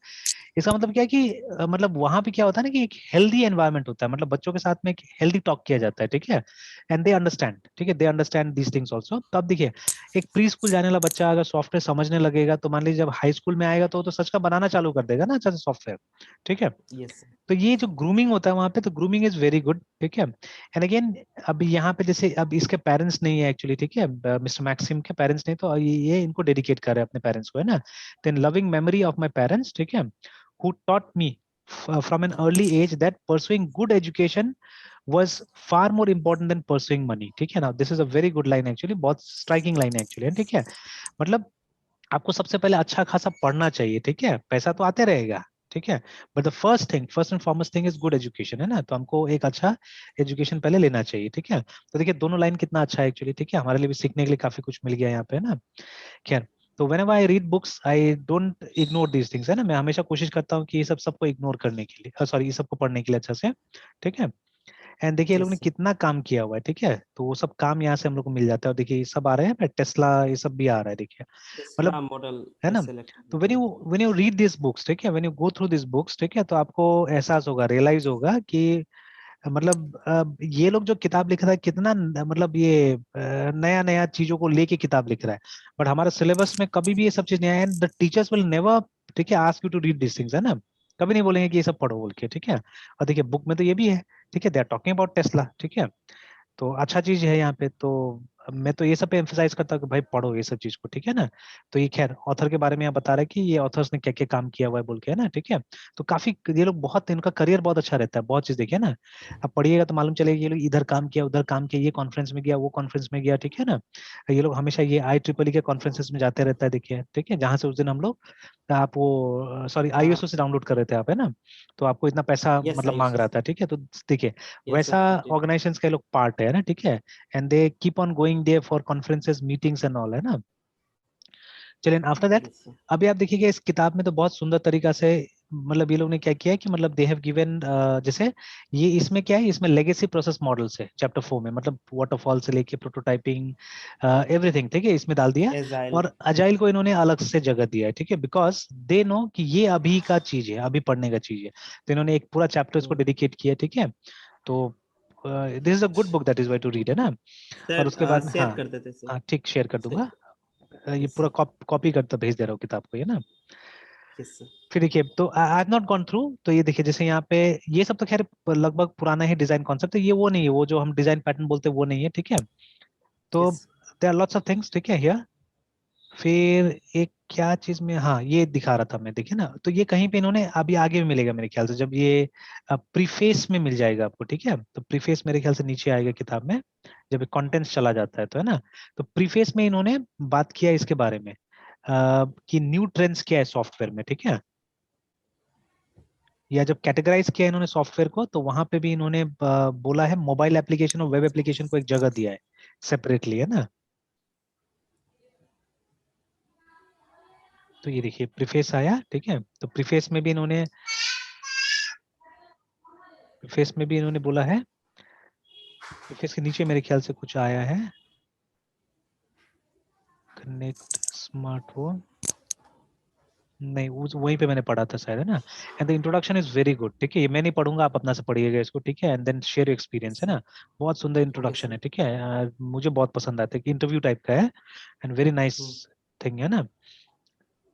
इसका मतलब क्या है कि मतलब वहां पे क्या होता है ना कि एक हेल्दी एनवायरनमेंट होता है, मतलब बच्चों के साथ में एक हेल्दी टॉक किया जाता है, ठीक है। एंड दे अंडरस्टैंड, ठीक है, they understand these things also. तो अब देखिए एक प्री स्कूल जाने वाला बच्चा अगर सॉफ्टवेयर समझने लगेगा तो मान लीजिए जब हाई स्कूल में आएगा तो वो तो सच का बनाना चालू कर देगा ना अच्छा सॉफ्टवेयर, ठीक है। Yes sir. तो ये जो ग्रूमिंग होता है वहां पे, तो ग्रूमिंग इज वेरी गुड, ठीक है। एंड अगेन अब यहाँ पे जैसे अब इसके पेरेंट्स नहीं है एक्चुअली, ठीक है, मिस्टर मैक्सिम के पेरेंट्स नहीं, तो ये इनको डेडिकेट कर रहे हैं अपने पेरेंट्स को, है ना। Then loving memory of my parents, ठीक है, who taught me from an early age that pursuing good education was far more important than pursuing money, ठीक है ना। This is a very good line actually, बहुत striking line है actually, ठीक है। मतलब आपको सबसे पहले अच्छा खासा पढ़ना चाहिए, ठीक है, पैसा तो आते रहेगा, ठीक है। But the first thing, first and foremost thing is good education, है ना। तो हमको एक अच्छा एजुकेशन पहले लेना चाहिए, ठीक है। तो देखिए दोनों लाइन कितना अच्छा है एक्चुअली, ठीक है, हमारे लिए भी सीखने के लिए काफी कुछ मिल गया यहाँ पे, है ना। खैर, तो whenever I read books, I don't ignore these things, है ना। मैं हमेशा कोशिश करता हूँ कि ये सब सबको इग्नोर करने के लिए, सॉरी, ये सबको पढ़ने के लिए अच्छा से, ठीक है। एंड देखिए ये लोग यस ने सर। कितना काम किया हुआ है, ठीक है, तो वो सब काम यहाँ से हम लोग को मिल जाता है। और देखिए ये सब आ रहे हैं, टेस्ला ये सब भी आ रहा है, देखिए टेस्ला मतलब, मॉडल है ना। एस इलेक्ट्रिक तो when you read this books, ठीक है, when you go through this books, ठीक है, तो आपको एहसास होगा, रियलाइज होगा कि मतलब ये लोग जो किताब लिख रहा है कितना मतलब ये नया नया चीजों को लेके किताब लिख रहा है। बट हमारे सिलेबस में कभी भी ये सब चीज नहीं आया, and the teachers will never, ठीक है, ask you to read this things, है ना। कभी नहीं बोलेंगे कि ये सब पढ़ो बोल के, ठीक है। और देखिए बुक में तो ये भी है, ठीक है, they are talking about Tesla, ठीक है। तो अच्छा चीज है यहाँ पे। तो मैं तो ये सब पे एम्फसाइज करता हूँ कि भाई पढ़ो ये सब चीज को, ठीक है ना। तो ये खैर ऑथर के बारे में यहाँ बता रहा है कि ये ऑथर्स ने क्या क्या काम किया हुआ है बोल के, है ना, ठीक है। तो काफी ये लोग बहुत, इनका करियर बहुत अच्छा रहता है, बहुत चीज देखिए ना। अब पढ़िएगा तो मालूम चलेगा ये लोग इधर काम किया, उधर काम किया, ये कॉन्फ्रेंस में गया, वो कॉन्फ्रेंस में गया, ठीक है ना। ये लोग हमेशा ये IEEE के कॉन्फ्रेंसेस में जाते रहता है, देखिए, ठीक है, जहाँ से उस दिन हम लोग, आप वो सॉरी हाँ ISO से डाउनलोड कर रहे थे आप, है ना। तो आपको इतना पैसा यस मतलब आई मांग रहा था, ठीक है। तो देखिए यस वैसा एब्सोल्युटली ऑर्गेनाइजेशंस का ये लोग पार्ट है ना, ठीक है। And they keep on going there for conferences, meetings and all, है ना। चलिए आफ्टर दैट, यस सर अभी आप देखिएगा इस किताब में तो बहुत सुंदर तरीका से, मतलब ये लोग ने क्या किया है कि मतलब दे हैव गिवन, जैसे ये इसमें क्या है, इसमें लेगेसी प्रोसेस मॉडल्स है चैप्टर 4 में, मतलब वाटरफॉल से लेके प्रोटोटाइपिंग, एवरीथिंग, ठीक है, इसमें डाल दिया। एजाइल और अजाइल को इन्होंने अलग से जगह दिया है, ठीक है, बिकॉज दे नो कि ये अभी का चीज है, अभी पढ़ने का चीज है। तो इन्होंने एक पूरा चैप्टर इसको डेडिकेट किया, ठीक है। तो this is a good book that is why to read, है ना। और उसके सर बाद में, शेयर हाँ कर देते सर हाँ ठीक, शेयर कर दूंगा। ये यस पूरा सर कॉपी करता भेज दे रहा हूँ किताब को, ये ना। यस सर फिर देखिए, तो I have not gone through, तो ये देखिए जैसे यहाँ पे, ये सब तो खैर लगभग पुराना ही डिजाइन कॉन्सेप्ट है, ये वो नहीं है, वो जो हम डिजाइन पैटर्न बोलते हैं वो नहीं है, ठीक है। तो yes there are lots of things, ठीक है हियर। फिर एक क्या चीज में, हाँ ये दिखा रहा था मैं, देखिए ना, तो ये कहीं पे इन्होंने अभी आगे भी मिलेगा मेरे ख्याल से, जब ये प्रीफेस में मिल जाएगा आपको, ठीक है। तो प्रीफेस मेरे ख्याल से नीचे आएगा किताब में, जब कंटेंट्स चला जाता है तो, है ना। तो प्रीफेस में इन्होंने बात किया इसके बारे में, कि न्यू ट्रेंड्स क्या है सॉफ्टवेयर में, ठीक है। या जब कैटेगराइज किया इन्होंने सॉफ्टवेयर को, तो वहां पे भी इन्होंने बोला है मोबाइल एप्लीकेशन और वेब एप्लीकेशन को एक जगह दिया है सेपरेटली, है ना। तो ये देखिए प्रीफेस आया, ठीक है। तो प्रीफेस में भी इन्होंने, प्रीफेस में भी इन्होंने बोला है, प्रीफेस के नीचे मेरे ख्याल से कुछ आया है, कनेक्ट स्मार्टफोन, नहीं वहीं पे मैंने पढ़ा था शायद, है ना। And the introduction is very good, ठीक है, ये मैं नहीं पढ़ूंगा, आप अपना से पढ़िएगा इसको, ठीक है। And then share your experience, है ना। बहुत सुंदर ओके इंट्रोडक्शन सर है, ठीक है। मुझे बहुत पसंद आता है कि इंटरव्यू टाइप का है, एंड वेरी नाइस थिंग, है ना।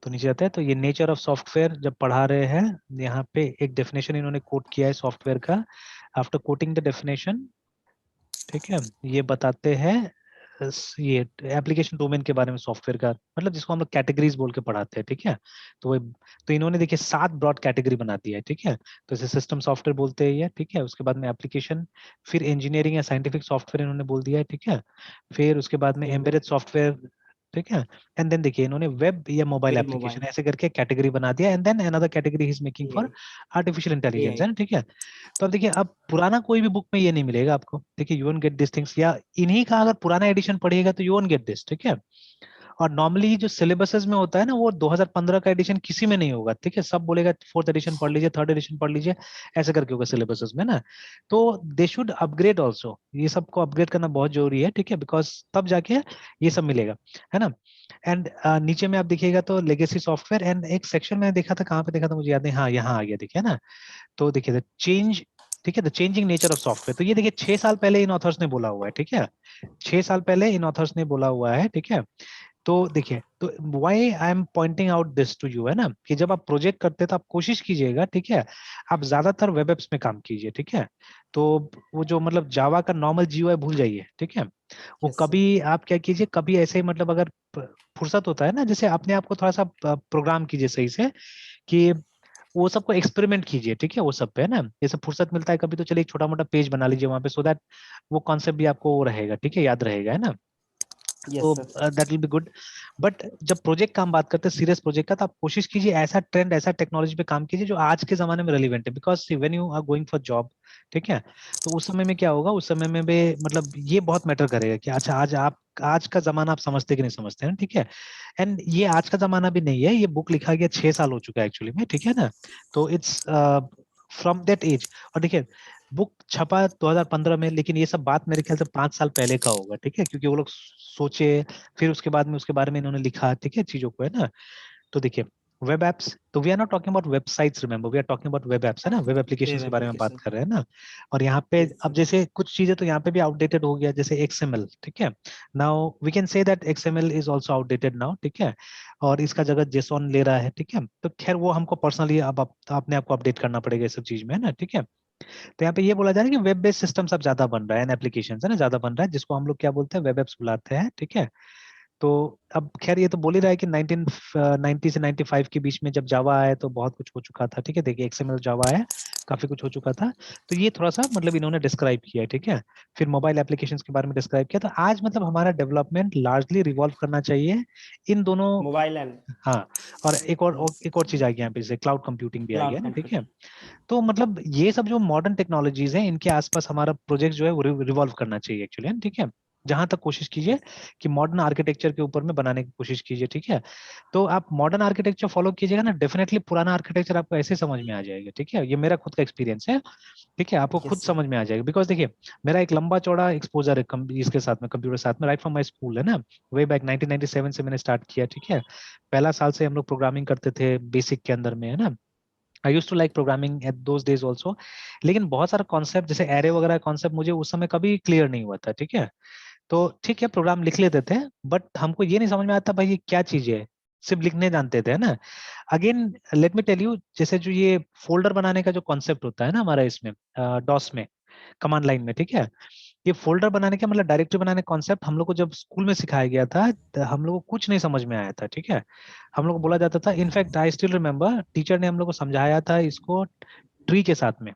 तो नीचे आता है, तो ये नेचर ऑफ सॉफ्टवेयर जब पढ़ा रहे हैं, यहाँ पे एक डेफिनेशन इन्होंने कोट किया है सॉफ्टवेयर का। आफ्टर कोटिंग द डेफिनेशन, ठीक है, ये बताते हैं ये एप्लीकेशन डोमेन के बारे में, सॉफ्टवेयर का मतलब जिसको हम लोग कैटेगरीज बोल के पढ़ाते हैं, ठीक है। तो वो, तो इन्होंने देखिए 7 ब्रॉड कैटेगरी बना दिया है, ठीक है। तो इसे सिस्टम सॉफ्टवेयर बोलते हैं ये, ठीक है। उसके बाद में एप्लीकेशन, फिर इंजीनियरिंग या साइंटिफिक सॉफ्टवेयर इन्होंने बोल दिया है, ठीक है। फिर उसके बाद में एम्बेडेड सॉफ्टवेयर, ठीक है। एंड देन देखिए इन्होंने वेब या मोबाइल वेब एप्लीकेशन मोबाइल ऐसे करके कैटेगरी बना दिया, and then another category is making a for artificial intelligence, है आई ना, ठीक है। तो अब देखिए, अब पुराना कोई भी बुक में ये नहीं मिलेगा आपको, देखिए you won't get this things, या इन्हीं का अगर पुराना एडिशन पढ़िएगा तो यू वोंट गेट दिस, ठीक है। और नॉर्मली जो सिलेबसेस में होता है ना, वो 2015 का एडिशन किसी में नहीं होगा, ठीक है। सब बोलेगा फोर्थ एडिशन पढ़ लीजिए, थर्ड एडिशन पढ़ लीजिए, ऐसे करके होगा सिलेबसेस में ना। तो दे शुड अपग्रेड ऑल्सो, ये सबको अपग्रेड करना बहुत जरूरी है, ठीक है, बिकॉज तब जाके ये सब मिलेगा, है ना। एंड नीचे में आप देखिएगा तो लेगेसी सॉफ्टवेयर, एंड एक सेक्शन मैंने देखा था, कहाँ पे देखा था मुझे याद नहीं, हाँ यहाँ आ गया, देखिए ना। तो देखिए द चेंज, ठीक है, the changing nature of software, तो ये देखिए 6 साल पहले इन ऑथर्स ने बोला हुआ है, ठीक है। 6 साल पहले इन ऑथर्स ने बोला हुआ है, ठीक है। तो देखिए, तो why I am pointing out this to you, है ना, कि जब आप प्रोजेक्ट करते हैं तो आप कोशिश कीजिएगा, ठीक है, आप ज्यादातर वेब एप्स में काम कीजिए, ठीक है। तो वो जो मतलब जावा का नॉर्मल जीयूआई भूल जाइए, ठीक है। वो यस सर कभी आप क्या कीजिए, कभी ऐसे ही मतलब अगर फुर्सत होता है ना, जैसे अपने आप को थोड़ा सा प्रोग्राम कीजिए सही से, कि वो सबको एक्सपेरिमेंट कीजिए, ठीक है, वो सब पे, है ना। जैसे फुर्सत मिलता है कभी, तो चलिए एक छोटा मोटा पेज बना लीजिए वहां पे, सो दैट वो कॉन्सेप्ट भी आपको वो रहेगा, ठीक है, याद रहेगा, है ना। यस तो sir that will be good. But जब प्रोजेक्ट का हम बात करते हैं, सीरियस प्रोजेक्ट का, तो आप कोशिश कीजिए ऐसा ट्रेंड, ऐसा टेक्नोलॉजी पे काम कीजिए जो आज के जमाने में रेलिवेंट है, because when you are going for job, ठीक है, तो उस समय में क्या होगा, उस समय में भी मतलब ये बहुत मैटर करेगा कि अच्छा आज आप, आज का जमाना आप समझते कि नहीं समझते हैं, ठीक है। एंड ये आज का जमाना भी नहीं है, ये बुक लिखा गया 6 साल हो चुका है एक्चुअली में, ठीक है ना। तो इट्स फ्रॉम दैट एज। और देखिए बुक छपा 2015 में, लेकिन ये सब बात मेरे ख्याल से 5 साल पहले का होगा, ठीक है, क्योंकि वो लोग सोचे, फिर उसके बाद में उसके बारे में इन्होंने लिखा, ठीक है, चीजों को, है ना। तो देखिए वेब एप्स, तो we are not talking about websites, remember we are talking about web apps, है ना, वेब एप्लीकेशन वेब के बारे में बात एप्लीकेशन कर रहे हैं ना। और यहाँ पे यस अब सर जैसे कुछ चीजें तो यहाँ पे भी आउटडेटेड हो गया, जैसे XML, ठीक है। Now we can say that XML is also outdated now, ठीक है। और इसका जगह जेसॉन ले रहा है, ठीक है। तो खैर वो हमको पर्सनली अब अपने आप को अपडेट करना पड़ेगा इस सब चीज में, है ना, ठीक है। तो यहाँ पे ये बोला जा रहा है कि वेब बेस्ड सिस्टम सब ज्यादा बन रहा है, एन एप्लीकेशन है ना ज्यादा बन रहा है, जिसको हम लोग क्या बोलते हैं, वेब एप्स बुलाते हैं, ठीक है। तो अब खैर ये तो बोल ही रहा है कि 1990 से 95 के बीच में जब जावा आया तो बहुत कुछ हो चुका था, ठीक है। देखिए एक्सएमएल जावा आया, काफी कुछ हो चुका था। तो ये थोड़ा सा मतलब इन्होंने डिस्क्राइब किया है, ठीक है। फिर मोबाइल एप्लीकेशंस के बारे में डिस्क्राइब किया। तो आज मतलब हमारा डेवलपमेंट लार्जली रिवॉल्व करना चाहिए इन दोनों। मोबाइल एंड हाँ, और यस एक और चीज आ गई यहाँ पे, जैसे क्लाउड कंप्यूटिंग भी आ गया क्लाउड है ना, ठीक है। कंप्यूटिंग। तो मतलब ये सब जो मॉडर्न टेक्नोलॉजीज हैं, इनके आसपास हमारा प्रोजेक्ट जो है वो रिवॉल्व करना चाहिए एक्चुअली, ठीक है। जहां तक कोशिश कीजिए कि मॉडर्न आर्किटेक्चर के ऊपर में बनाने की कोशिश कीजिए, ठीक है। तो आप मॉडर्न आर्किटेक्चर फॉलो कीजिएगा ना, डेफिनेटली पुराना आर्किटेक्चर आपको ऐसे समझ में आ जाएगा, ठीक है। ये मेरा खुद का एक्सपीरियंस है, ठीक है। आपको खुद यस सर। समझ में आ जाएगा, बिकॉज देखिए मेरा एक लंबा चौड़ा एक्सपोजर है इसके साथ में, कंप्यूटर साथ में, राइट फ्रॉम माय स्कूल है ना। वे बैक 1997 से मैंने स्टार्ट किया, ठीक है। पहला साल से हम लोग प्रोग्रामिंग करते थे बेसिक के अंदर में, है ना। I use to like programming at those days also. लेकिन बहुत सारा कॉन्सेप्ट जैसे एरे वगैरह कॉन्सेप्ट मुझे उस समय कभी क्लियर नहीं हुआ था, ठीक है। तो ठीक है प्रोग्राम लिख लेते थे, बट हमको ये नहीं समझ में आता भाई ये क्या चीज है, सिर्फ लिखने जानते थे, है ना। Again let me tell you, जैसे जो ये फोल्डर बनाने का जो कॉन्सेप्ट होता है ना हमारा इसमें, डॉस में, कमांड लाइन में, ठीक है। ये फोल्डर बनाने का मतलब डायरेक्टरी बनाने का कॉन्सेप्ट हम लोग को जब स्कूल में सिखाया गया था, तो हम लोग को कुछ नहीं समझ में आया था, ठीक है। हम लोग को बोला जाता था, in fact I still remember teacher ने हम लोग को समझाया था इसको ट्री के साथ में।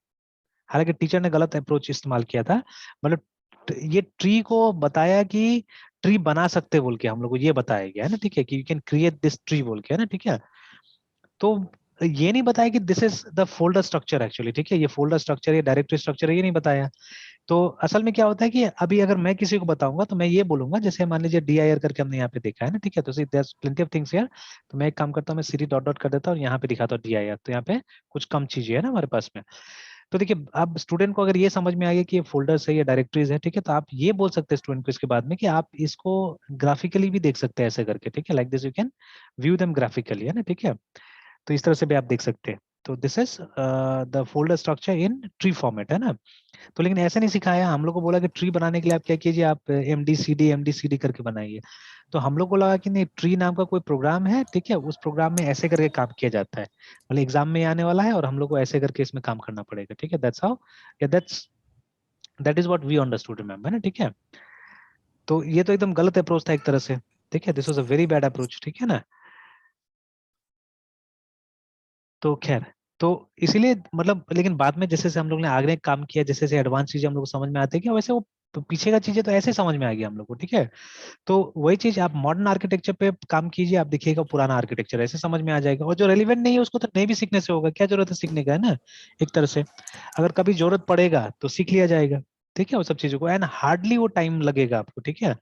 हालांकि टीचर ने गलत अप्रोच इस्तेमाल किया था, मतलब ये ट्री को बताया कि ट्री बना सकते बोल के हम लोग को ये बताया गया है ना, ठीक है, कि you can create this tree बोल के, है ना, ठीक है। तो ये नहीं बताया कि this is the folder structure actually, ठीक है, ये फोल्डर स्ट्रक्चर, ये डायरेक्टरी स्ट्रक्चर है, ये नहीं बताया। तो असल में क्या होता है कि अभी अगर मैं किसी को बताऊंगा तो मैं ये बोलूंगा, जैसे मान लीजिए DIR करके हमने यहाँ पे देखा है ना, ठीक है। तो there plenty of things here. तो मैं एक काम करता हूँ, मैं सीधी डॉट डॉट कर देता हूँ और यहाँ पे दिखाता हूँ DIR। तो यहाँ पे कुछ कम चीजें है ना हमारे पास में। तो देखिए अब स्टूडेंट को अगर ये समझ में आ गया कि ये फोल्डर्स है, ये डायरेक्टरीज है, ठीक है, तो आप ये बोल सकते हैं स्टूडेंट को इसके बाद में कि आप इसको ग्राफिकली भी देख सकते हैं ऐसे करके, ठीक है। Like this you can view them graphically, है ना, ठीक है। तो इस तरह से भी आप देख सकते हैं। तो this is the folder structure in tree format, है ना। तो लेकिन ऐसे नहीं सिखाया, हम लोग को बोला कि ट्री बनाने के लिए आप क्या कीजिए, आप MD CD करके बनाइए। तो हम लोग को लगा कि नहीं, ट्री नाम का कोई प्रोग्राम है, ठीक है, उस प्रोग्राम में ऐसे करके काम किया जाता है, मतलब एग्जाम में आने वाला है और हम लोग को ऐसे करके इसमें काम करना पड़ेगा, ठीक है। दैट्स हाउ, या that is what we understood, remember ना, ठीक है। तो ये तो एकदम गलत अप्रोच था एक तरह से, ठीक है। This was a very bad approach, ठीक है ना। तो खैर, तो इसीलिए मतलब, लेकिन बाद में जैसे जैसे हम लोग ने आगे काम किया, जैसे जैसे एडवांस चीजें हम लोग को समझ में आती है कि वैसे वो पीछे का चीजें तो ऐसे समझ में आ गया हम लोग को, ठीक है। तो वही चीज आप मॉडर्न आर्किटेक्चर पे काम कीजिए, आप देखिएगा पुराना आर्किटेक्चर ऐसे समझ में आ जाएगा, और जो रेलिवेंट नहीं है उसको तो नहीं भी सीखने से होगा, क्या जरूरत है सीखने का, है ना। एक तरह से अगर कभी जरूरत पड़ेगा तो सीख लिया जाएगा, ठीक है, वो सब चीजों को, एंड हार्डली वो टाइम लगेगा आपको, ठीक है।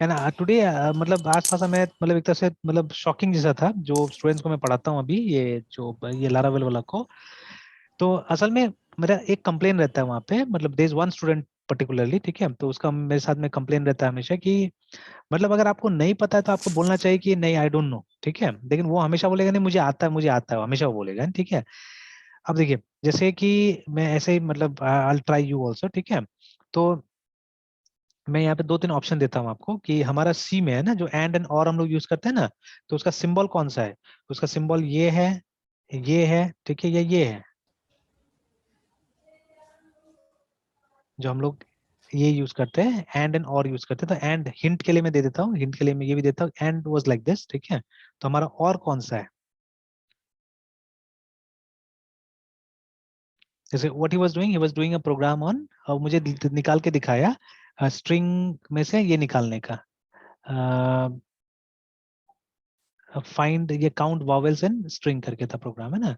एंड टुडे मतलब आज थोड़ा सा मैं मतलब एक तरह से मतलब शॉकिंग जैसा था, जो स्टूडेंट्स को मैं पढ़ाता हूँ अभी, ये जो ये लारावेल वाला को। तो असल में मेरा एक कंप्लेन रहता है वहाँ पे, मतलब there is one student particularly, ठीक है, तो उसका मेरे साथ में कंप्लेन रहता है हमेशा कि मतलब अगर आपको नहीं पता है तो आपको बोलना चाहिए कि नहीं आई डोंट नो, ठीक है। लेकिन वो हमेशा बोलेगा नहीं मुझे आता है, मुझे आता है, हमेशा वो बोलेगा, ठीक है। अब देखिए जैसे कि मैं ऐसे ही मतलब आई ट्राई यू ऑल्सो, ठीक है। तो मैं यहाँ पे दो तीन ऑप्शन देता हूँ आपको कि हमारा सी में है ना, जो एंड और हम लोग यूज करते हैं ना, तो उसका सिंबल कौन सा है। उसका सिंबल ये है, ठीक है, या ये है, जो हम लोग ये यूज करते हैं, एंड एंड और यूज करते हैं। तो एंड हिंट के लिए मैं दे देता हूँ, हिंट के लिए मैं ये भी देता हूँ, एंड वाज लाइक दिस, ठीक है। तो हमारा और कौन सा है, जैसे what he was doing a program on, और मुझे निकाल के दिखाया स्ट्रिंग में से ये निकालने का, फाइंड ये काउंट वॉवेल्स इन स्ट्रिंग करके था प्रोग्राम, है ना।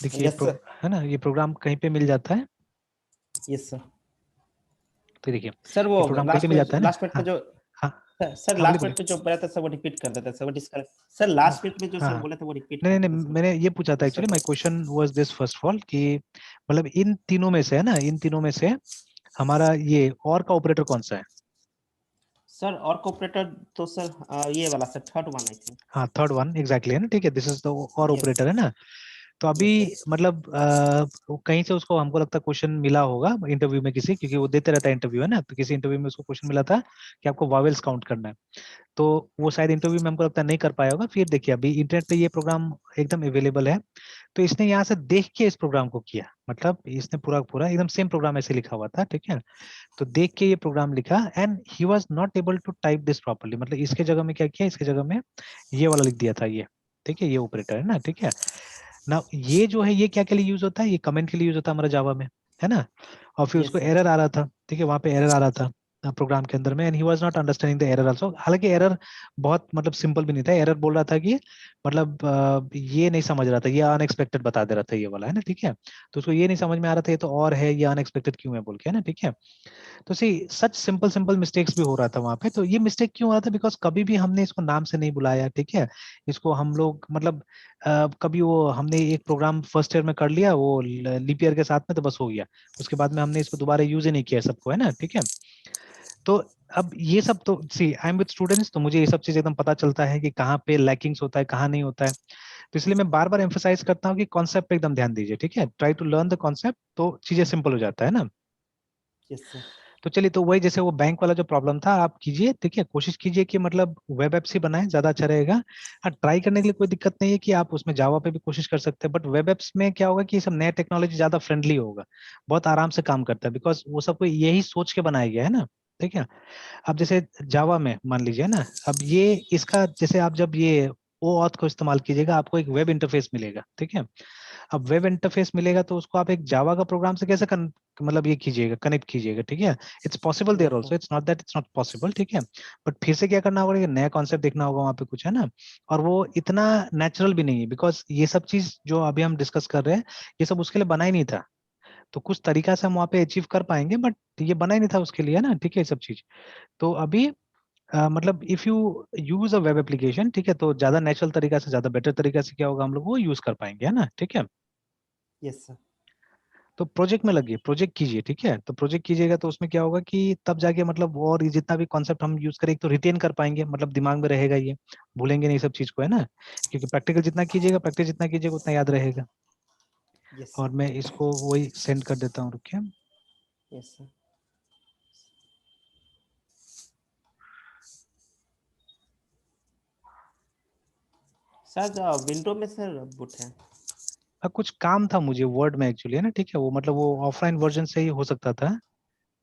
देखिए यस सर। है ना, ये प्रोग्राम कहीं पे मिल जाता है, यस सर। तो देखिए सर वो ये प्रोग्राम कहीं पे मिल जाता है ना। लास्ट मिनट पे हाँ जो हाँ सर हाँ, बोलिए लास्ट बोलिए। मिनट पे जो बोला था सर वो रिपीट कर देता सर, वो डिस्कस सर हाँ लास्ट मिनट में जो हाँ सर हाँ। बोला था वो रिपीट नहीं कर नहीं देता नहीं, सर। मैंने ये पूछा था एक्चुअली, दूसरा माय तो question was this first of all कि मतलब इन तीनों में से है ना, इन तीनों में से हमारा ये और का ऑपरेटर कौन सा है। सर और कोऑपरेटर तो सर ये वाला sir third one I think. हाँ थर्ड वन एग्जैक्टली, है ना, ठीक है, दिस इज द और यस ऑपरेटर, है ना। तो अभी Yes, sir. मतलब वो कहीं से उसको हमको लगता है क्वेश्चन मिला होगा इंटरव्यू में किसी, क्योंकि वो देते रहता है इंटरव्यू, है ना, तो किसी इंटरव्यू में उसको क्वेश्चन मिला था कि आपको वॉवेल्स काउंट करना है। तो वो शायद इंटरव्यू में हमको लगता है नहीं कर पाया होगा। फिर देखिए अभी इंटरनेट पे ये प्रोग्राम एकदम अवेलेबल है, तो इसने यहाँ से देख के इस प्रोग्राम को किया, मतलब इसने पूरा पूरा एकदम सेम प्रोग्राम ऐसे लिखा हुआ था, ठीक है। तो देख के ये प्रोग्राम लिखा and he was not able to type this properly, मतलब इसके जगह में क्या किया, इसके जगह में ये वाला लिख दिया था ये, ठीक है, ये ऑपरेटर है ना, ठीक है ना। ये जो है ये क्या के लिए यूज होता है, ये कमेंट के लिए यूज होता है हमारा जावा में, है ना। और फिर उसको Yes, sir. एरर आ रहा था, ठीक है, वहां पे एरर आ रहा था प्रोग्राम के अंदर में, and he was not understanding the error also. हालांकि एरर बहुत मतलब सिंपल भी नहीं था, एरर बोल रहा था कि मतलब ये नहीं समझ रहा था, ये अनएक्सपेक्टेड बता दे रहा था ये वाला, है ना, ठीक है। तो उसको ये नहीं समझ में आ रहा था ये तो और है, ये अनएक्सपेक्टेड क्यों है बोल के, है ना, ठीक है। तो सी सच सिंपल सिंपल मिस्टेक्स भी हो रहा था वहां पे। तो ये मिस्टेक क्यों हो रहा था, बिकॉज कभी भी हमने इसको नाम से नहीं बुलाया, ठीक है। इसको हम लोग मतलब कभी वो हमने एक प्रोग्राम फर्स्ट ईयर में कर लिया वो लीप ईयर के साथ में, तो बस हो गया, उसके बाद में हमने इसको दोबारा यूज ही नहीं किया सबको, है ना, ठीक है। तो अब ये सब तो सी आई एम विद स्टूडेंट्स, तो मुझे ये सब चीज एकदम पता चलता है कि कहाँ पे लैकिंग्स होता है, कहाँ नहीं होता है। तो इसलिए मैं बार बार एम्फोसाइज करता हूँ कि कॉन्सेप्ट पे एकदम ध्यान दीजिए, ठीक है, try to learn the concept, तो चीजें सिंपल हो जाता है ना। Yes, sir. तो चलिए, तो वही जैसे वो बैंक वाला जो प्रॉब्लम था आप कीजिए, ठीक है, कोशिश कीजिए कि मतलब वेब एप्स ही बनाएं, ज्यादा अच्छा रहेगा। हाँ, ट्राई करने के लिए कोई दिक्कत नहीं है कि आप उसमें जावा पे भी कोशिश कर सकते हैं, बट वेब एप्स में क्या होगा कि ये सब नया टेक्नोलॉजी ज्यादा फ्रेंडली होगा, बहुत आराम से काम करता है, बिकॉज वो सबको यही सोच के बनाया गया है ना, ठीक है। अब जैसे जावा में मान लीजिए ना, अब ये इसका जैसे आप जब ये ओ ऑथ को इस्तेमाल कीजिएगा आपको एक वेब इंटरफेस मिलेगा, ठीक है। अब वेब इंटरफेस मिलेगा तो उसको आप एक जावा का प्रोग्राम से कैसे मतलब ये कीजिएगा, कनेक्ट कीजिएगा, ठीक है। It's possible there Yes, sir. Also, it's not that it's not possible, ठीक है। बट फिर से क्या करना होगा, नया कॉन्सेप्ट देखना होगा वहाँ पे कुछ, है ना। और वो इतना नेचुरल भी नहीं है, बिकॉज ये सब चीज जो अभी हम डिस्कस कर रहे हैं ये सब उसके लिए बना ही नहीं था। तो कुछ तरीका से हम वहाँ पे अचीव कर पाएंगे, बट ये बना ही नहीं था उसके लिए, है ना, ठीक है, ये सब चीज। तो अभी मतलब if you use a web application, ठीक है, तो ज्यादा नेचुरल तरीका से, ज्यादा बेटर तरीका से क्या होगा, हम लोग वो यूज कर पाएंगे, है ना, ठीक है। Yes, sir. तो प्रोजेक्ट में लगिए, प्रोजेक्ट कीजिए, ठीक है। तो प्रोजेक्ट कीजिएगा तो उसमें क्या होगा कि तब जाके मतलब और ये जितना भी कॉन्सेप्ट हम यूज करें तो रिटेन कर पाएंगे, मतलब दिमाग में रहेगा, ये भूलेंगे नहीं सब चीज को, है ना। क्योंकि प्रैक्टिकल जितना कीजिएगा, प्रैक्टिस जितना कीजिएगा उतना याद रहेगा। Yes, और sir. मैं इसको वही सेंड कर देता हूँ, रुकिए। Yes, sir. सर विंडो में सर बुट है। कुछ काम था मुझे वर्ड में एक्चुअली, है ना, ठीक है, वो मतलब वो ऑफलाइन वर्जन से ही हो सकता था,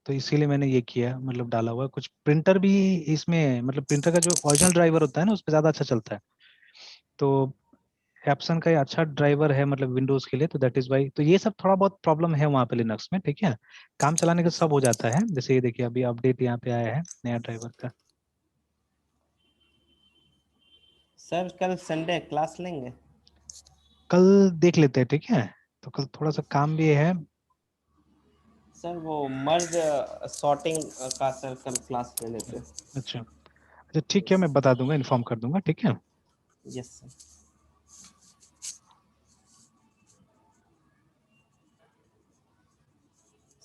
तो इसीलिए मैंने ये किया, मतलब डाला हुआ है। कुछ प्रिंटर भी इसमें, मतलब प्रिंटर का जो ओरिजिनल ड्राइवर होता है ना उस पर ज्यादा अच्छा चलता है। तो एप्सन का ये अच्छा ड्राइवर है मतलब विंडोज के लिए, तो दैट इज वाई। तो ये सब थोड़ा बहुत प्रॉब्लम है वहाँ पे लिनक्स में, ठीक है। काम चलाने का Yes, सब sir. हो जाता है, जैसे ये देखिए अभी अपडेट यहाँ पे आया है नया ड्राइवर का। सर कल संडे क्लास लेंगे। कल देख लेते हैं, ठीक है। तो कल थोड़ा सा काम भी है। सर वो मर्ज सॉर्टिंग का सर कल क्लास ले लेते हैं। अच्छा अच्छा, ठीक है, मैं बता दूंगा, इन्फॉर्म कर दूंगा, ठीक है। Yes sir.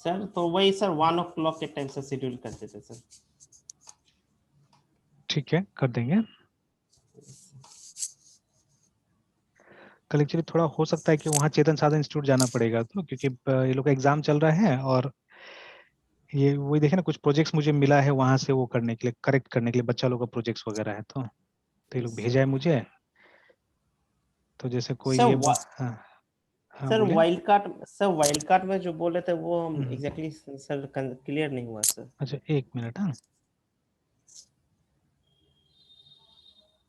सर तो वही सर 1 o'clock के टाइम से शेड्यूल कर देते सर। ठीक है, कर देंगे। कल एक्चुअली थोड़ा हो सकता है कि वहाँ चेतन साधन इंस्टीट्यूट जाना पड़ेगा, तो क्योंकि ये लोग का एग्जाम चल रहा है, और ये वही देखे ना कुछ प्रोजेक्ट्स मुझे मिला है वहां से वो करने के लिए, करेक्ट करने के लिए, बच्चा लोग का प्रोजेक्ट्स वगैरह है, तो ये लोग यस भेजा है मुझे। तो जैसे कोई ये सर। हाँ हाँ सर बोले। वाइल्ड कार्ड में जो बोले थे वो हम हम्म, एग्जैक्टली सर क्लियर नहीं हुआ सर। अच्छा एक मिनट, हाँ।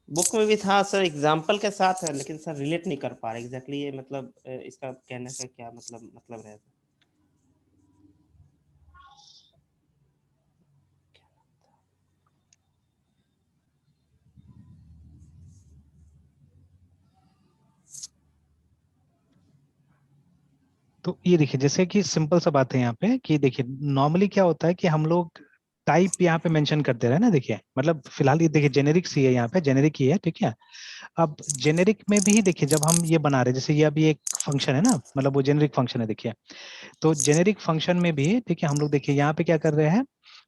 बुक में भी था सर, एग्जाम्पल के साथ है, लेकिन सर रिलेट नहीं कर पा रहे एग्जैक्टली ये मतलब इसका कहने का क्या मतलब है। तो ये देखिए जैसे कि सिंपल सा बात है यहाँ पे कि देखिए नॉर्मली क्या होता है कि हम लोग टाइप यहाँ पे मेंशन करते रहे ना, देखिए मतलब फिलहाल ये देखिए जेनेरिक सी है, यहाँ पे जेनेरिक ही है, ठीक है। अब जेनेरिक में भी देखिए जब हम ये बना रहे हैं, जैसे ये अभी एक फंक्शन है ना, मतलब वो जेनेरिक फंक्शन है, देखिए। तो जेनेरिक फंक्शन में भी ठीक है, हम लोग देखिए यहाँ पे क्या कर रहे हैं,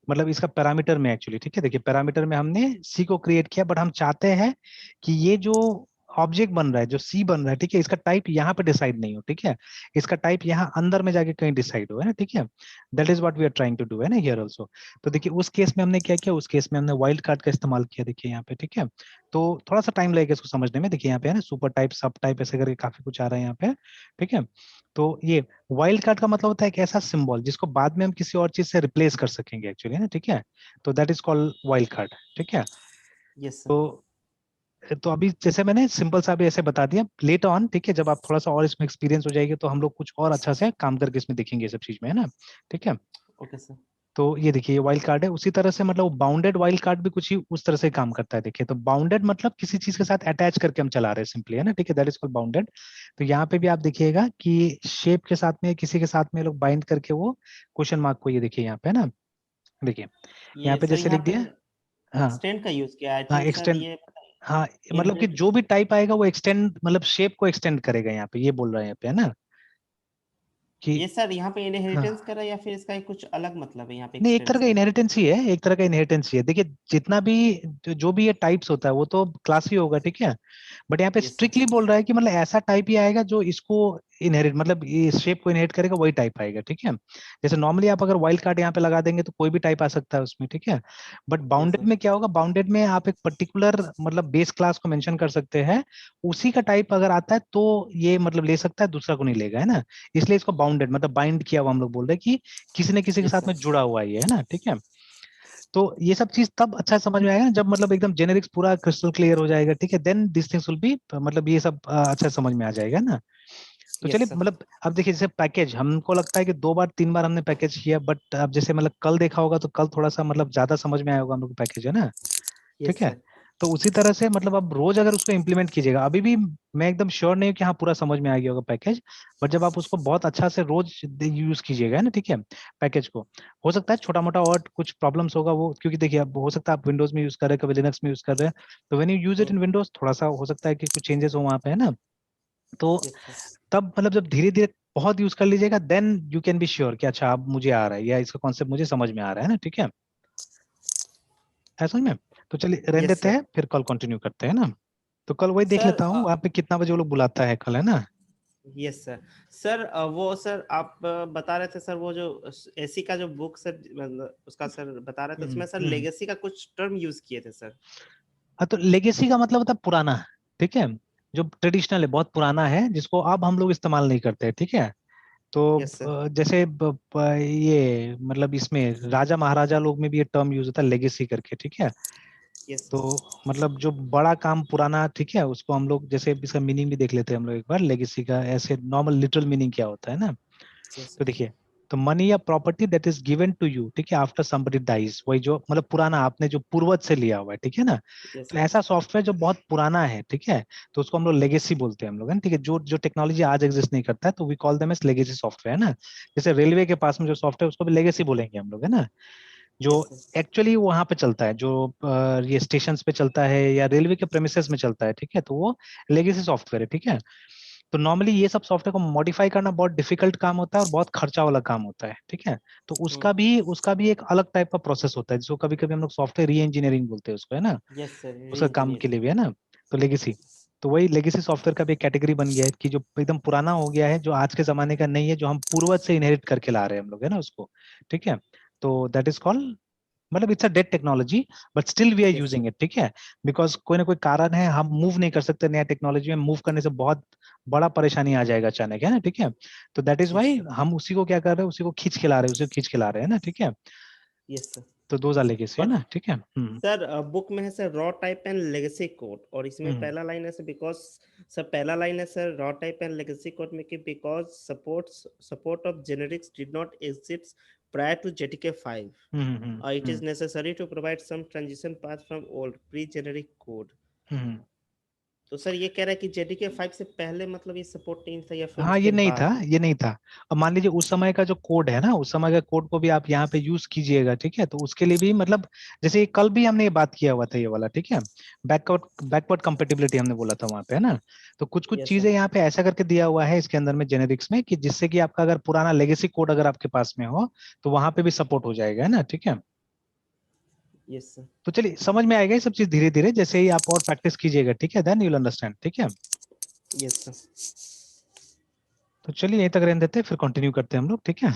मतलब इसका पैरामीटर में एक्चुअली, ठीक है, देखिए पैरामीटर में हमने सी को क्रिएट किया, बट हम चाहते हैं कि ये जो ऑब्जेक्ट बन रहा है, जो सी बन रहा है, ठीक है, इसका टाइप यहाँ पे डिसाइड नहीं हो, ठीक है, इसका टाइप यहाँ अंदर में जाके कहीं डिसाइड हो, है ना, ठीक है, that is what we are trying to do, है ना, हियर आल्सो। तो देखिए उस केस में हमने क्या किया, उस केस में हमने वाइल्ड कार्ड का इस्तेमाल किया, देखिए यहाँ पे, ठीक है। तो थोड़ा सा टाइम लगेगा इसको समझने में, देखिए यहाँ पे है ना, सुपर टाइप, सब टाइप, ऐसे करके काफी कुछ आ रहा है यहाँ पे, ठीक है। तो ये वाइल्ड कार्ड का मतलब होता है एक ऐसा सिंबल जिसको बाद में हम किसी और चीज से रिप्लेस कर सकेंगे एक्चुअली, है ना, ठीक है। तो that is called wild card, ठीक है। Yes sir. तो अभी जैसे मैंने सिंपल सा भी ऐसे बता दिया, लेट ऑन, ठीक है, जब आप थोड़ा सा और इसमें एक्सपीरियंस हो जाएगी तो हम लोग कुछ और अच्छा से काम करके इसमें देखेंगे ये सब चीज में, है ना, ठीक है। Okay sir. तो ये देखिए ये वाइल्ड कार्ड है, उसी तरह से मतलब बाउंडेड वाइल्ड कार्ड भी कुछ ही उस तरह से काम करता है, देखिए। तो बाउंडेड मतलब किसी चीज के साथ अटैच करके हम चला रहे हैं सिंपली, है ना, ठीक है, दैट इज कॉल्ड बाउंडेड। तो यहाँ पे भी आप देखिएगा कि शेप के साथ में किसी के साथ में लोग बाइंड करके वो क्वेश्चन मार्क को, ये देखिए यहाँ पे, है ना, देखिए यहाँ ये पे सर जैसे यहाँ लिख पे दिया। हाँ एक्सटेंड का यूज किया आई हाँ थिंक सर, एक्सटेंड, ये हाँ मतलब कि इनहेरिट। जो भी टाइप आएगा वो एक्सटेंड, मतलब शेप को एक्सटेंड करेगा यहाँ पे, ये बोल रहे हैं यहाँ पे, है ना, कि ये सर यहाँ पे इनहेरिटेंस हाँ कर रहा है या फिर इसका एक कुछ अलग मतलब है यहाँ पे नहीं, एक तरह एक्सटेंस का का? इनहेरिटेंस ही है, एक तरह का इनहेरिटेंस ही है, देखिए जितना भी जो भी ये टाइप्स होता है वो तो क्लास ही होगा, ठीक है। बट यहाँ पे यस सर। स्ट्रिक्टली बोल रहा है कि मतलब ऐसा टाइप ही आएगा जो इसको इनहेरिट, मतलब ये शेप को इनहेरिट करेगा, वही टाइप आएगा, ठीक है। जैसे नॉर्मली आप अगर वाइल्ड कार्ड यहाँ पे लगा देंगे तो कोई भी टाइप आ सकता है उसमें, ठीक है। But yes bounded sir. में क्या होगा, बाउंडेड में आप एक पर्टिकुलर मतलब बेस क्लास को मेंशन कर सकते हैं, उसी का टाइप अगर आता है तो ये मतलब ले सकता है, दूसरा को नहीं लेगा, है ना। इसलिए इसको बाउंडेड मतलब बाइंड किया हुआ हम लोग बोल रहे हैं कि किसी न किसी के यस साथ सर। में जुड़ा हुआ ही है ना, ठीक है। तो ये सब चीज तब अच्छा समझ में आएगा ना, जब मतलब एकदम जेनेरिक्स पूरा क्रिस्टल क्लियर हो जाएगा, ठीक है, then this things will be, मतलब ये सब अच्छा समझ में आ जाएगा ना। तो यस चलिए सर। मतलब अब देखिए जैसे पैकेज, हमको लगता है कि 2 बार 3 बार हमने पैकेज किया, बट अब जैसे मतलब कल देखा होगा तो कल थोड़ा सा मतलब ज्यादा समझ में आया होगा हम लोग को पैकेज, है ना, ठीक यस है। सर। तो उसी तरह से मतलब अब रोज अगर उसको इम्प्लीमेंट कीजिएगा, अभी भी मैं एकदम श्योर नहीं हूँ कि हाँ पूरा समझ में आ गया होगा पैकेज, बट जब आप उसको बहुत अच्छा से रोज यूज कीजिएगा, है ना, ठीक है, पैकेज को, हो सकता है छोटा मोटा और कुछ प्रॉब्लम्स होगा वो, क्योंकि देखिए अब हो सकता है आप विंडोज में यूज कर रहे हैं, कभी लिनक्स में यूज कर रहे हैं, तो when you use it in Windows थोड़ा सा हो सकता है कि कुछ चेंजेस हो वहाँ पे, है ना। तो यस सर। तब मतलब जब धीरे धीरे बहुत यूज कर लीजिएगा, then you can be sure कि अच्छा अब मुझे आ रहा है या इसका कॉन्सेप्ट मुझे समझ में आ रहा है ना, ठीक है, ऐसा ही में। तो चलिए रहने यस देते सर। हैं, फिर कल कंटिन्यू करते हैं ना। तो कल वही देख सर लेता हूँ, आप पे कितना बजे वो लोग बुलाता है कल, है ना। Yes sir. सर वो सर आप बता रहे थे सर, वो जो एसी का जो बुक सर, मतलब उसका सर बता रहे थे, उसमें सर हम्म। लेगेसी का कुछ टर्म यूज किए थे सर। हाँ तो लेगेसी का मतलब होता है पुराना, ठीक है, जो ट्रेडिशनल है, बहुत पुराना है, जिसको अब हम लोग इस्तेमाल नहीं करते, ठीक है। तो यस सर। जैसे ये मतलब इसमें राजा महाराजा लोग में भी ये टर्म यूज होता है लेगेसी करके, ठीक है। यस तो मतलब जो बड़ा काम पुराना, ठीक है, उसको हम लोग जैसे इसका मीनिंग भी देख लेते हैं हम लोग एक बार, लेगेसी का ऐसे नॉर्मल लिटरल मीनिंग क्या होता है ना। यस तो सर। देखिए, तो मनी या property that is given to you, ठीक है, आफ्टर समबडी डाइज, वही जो मतलब पुराना आपने जो पूर्वज से लिया हुआ है, ठीक है ना। यस तो सर। ऐसा सॉफ्टवेयर जो बहुत पुराना है, ठीक है, तो उसको हम लोग लेगेसी बोलते हैं हम लोग, है ना, ठीक है, जो जो टेक्नोलॉजी आज एग्जिस्ट नहीं करता है, तो we call them as legacy software, है ना। जैसे रेलवे के पास में जो सॉफ्टवेयर उसको भी लेगेसी बोलेंगे हम लोग, है ना, जो यस सर। एक्चुअली वहां पे चलता है, जो ये स्टेशन पे चलता है या रेलवे के प्रेमिसेस में चलता है, ठीक है, तो वो लेगेसी सॉफ्टवेयर है, ठीक है। तो नॉर्मली ये सब सॉफ्टवेयर को मॉडिफाई करना बहुत डिफिकल्ट काम होता है और बहुत खर्चा वाला काम होता है, ठीक है। तो उसका भी एक अलग टाइप का प्रोसेस होता है, जिसको कभी कभी हम लोग सॉफ्टवेयर री इंजीनियरिंग बोलते हैं उसको, है ना, यस सर, री उसका काम के इंजीनियरिंग। लिए भी, है ना। तो लेगेसी, तो वही लेगेसी सॉफ्टवेयर का भी एक कैटेगरी बन गया है कि जो एकदम पुराना हो गया है, जो आज के जमाने का नहीं है, जो हम पूर्वज से इनहेरिट करके ला रहे हैं हम लोग, है ना उसको, ठीक है। तो दैट इज कॉल्ड, मतलब it's a dead technology, but still we are yes sir. Using it, ठीक है। बिकॉज कोई ना कोई कारण है, हम मूव नहीं कर सकते, नया टेक्नोलॉजी में मूव करने से बहुत बड़ा परेशानी आ जाएगा अचानक, है ना, ठीक है। तो that is yes why sir. हम उसी को क्या कर रहे हैं, उसी को खींच के ला रहे हैं, उसी को खींच के ला रहे हैं ना, ठीक है। Yes sir. तो दो आर लेगेसी, है और ना, ठीक है। सर बुक में है sir raw type and legacy code, और इसमें हम्म पहला लाइन है सर, बिकॉज सर पहला लाइन है sir, raw type and legacy code में कि because support of generics did not exist prior to JTK 5, hmm hmm hmm it is hmm necessary to provide some transition path from old pre-generic code। हम्म। तो sir ये कह रहा है कि JTK 5 से पहले मतलब ये सपोर्ट नहीं था या फिर हाँ उसके ये नहीं था, बाद? ये नहीं था। अब मान लीजिए उस समय का जो कोड है ना, उस समय का कोड को भी आप यहाँ पे यूज कीजिएगा, ठीक है, तो उसके लिए भी मतलब जैसे कल भी हमने ये बात किया हुआ था ये वाला, ठीक है, बैकवर्ड बैकवर्ड कंपेटिबिलिटी हमने बोला था वहां पे, है ना। तो कुछ कुछ यस सर। चीजें यहाँ पे ऐसा करके दिया हुआ है इसके अंदर में जेनेरिक्स में कि जिससे कि आपका अगर पुराना लेगेसी कोड अगर आपके पास में हो तो वहां पे भी सपोर्ट हो जाएगा, है ना, ठीक है। Yes sir. तो चलिए समझ में आएगा ये सब चीज धीरे धीरे, जैसे ही आप और प्रैक्टिस कीजिएगा, ठीक है, देन यू विल अंडरस्टैंड, ठीक है। Yes sir. तो चलिए यहीं तक रहने देते हैं, फिर कंटिन्यू करते हैं हम लोग, ठीक है।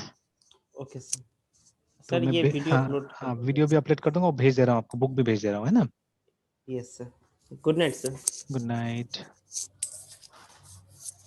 Okay sir. तो सर मैं ये वीडियो हाँ अपलोड कर हाँ, दूंगा वीडियो भी सर। अपलोड कर दूंगा और भेज दे रहा हूँ आपको, बुक भी भेज दे रहा हूँ, है ना। Yes sir. Good night sir. Good night.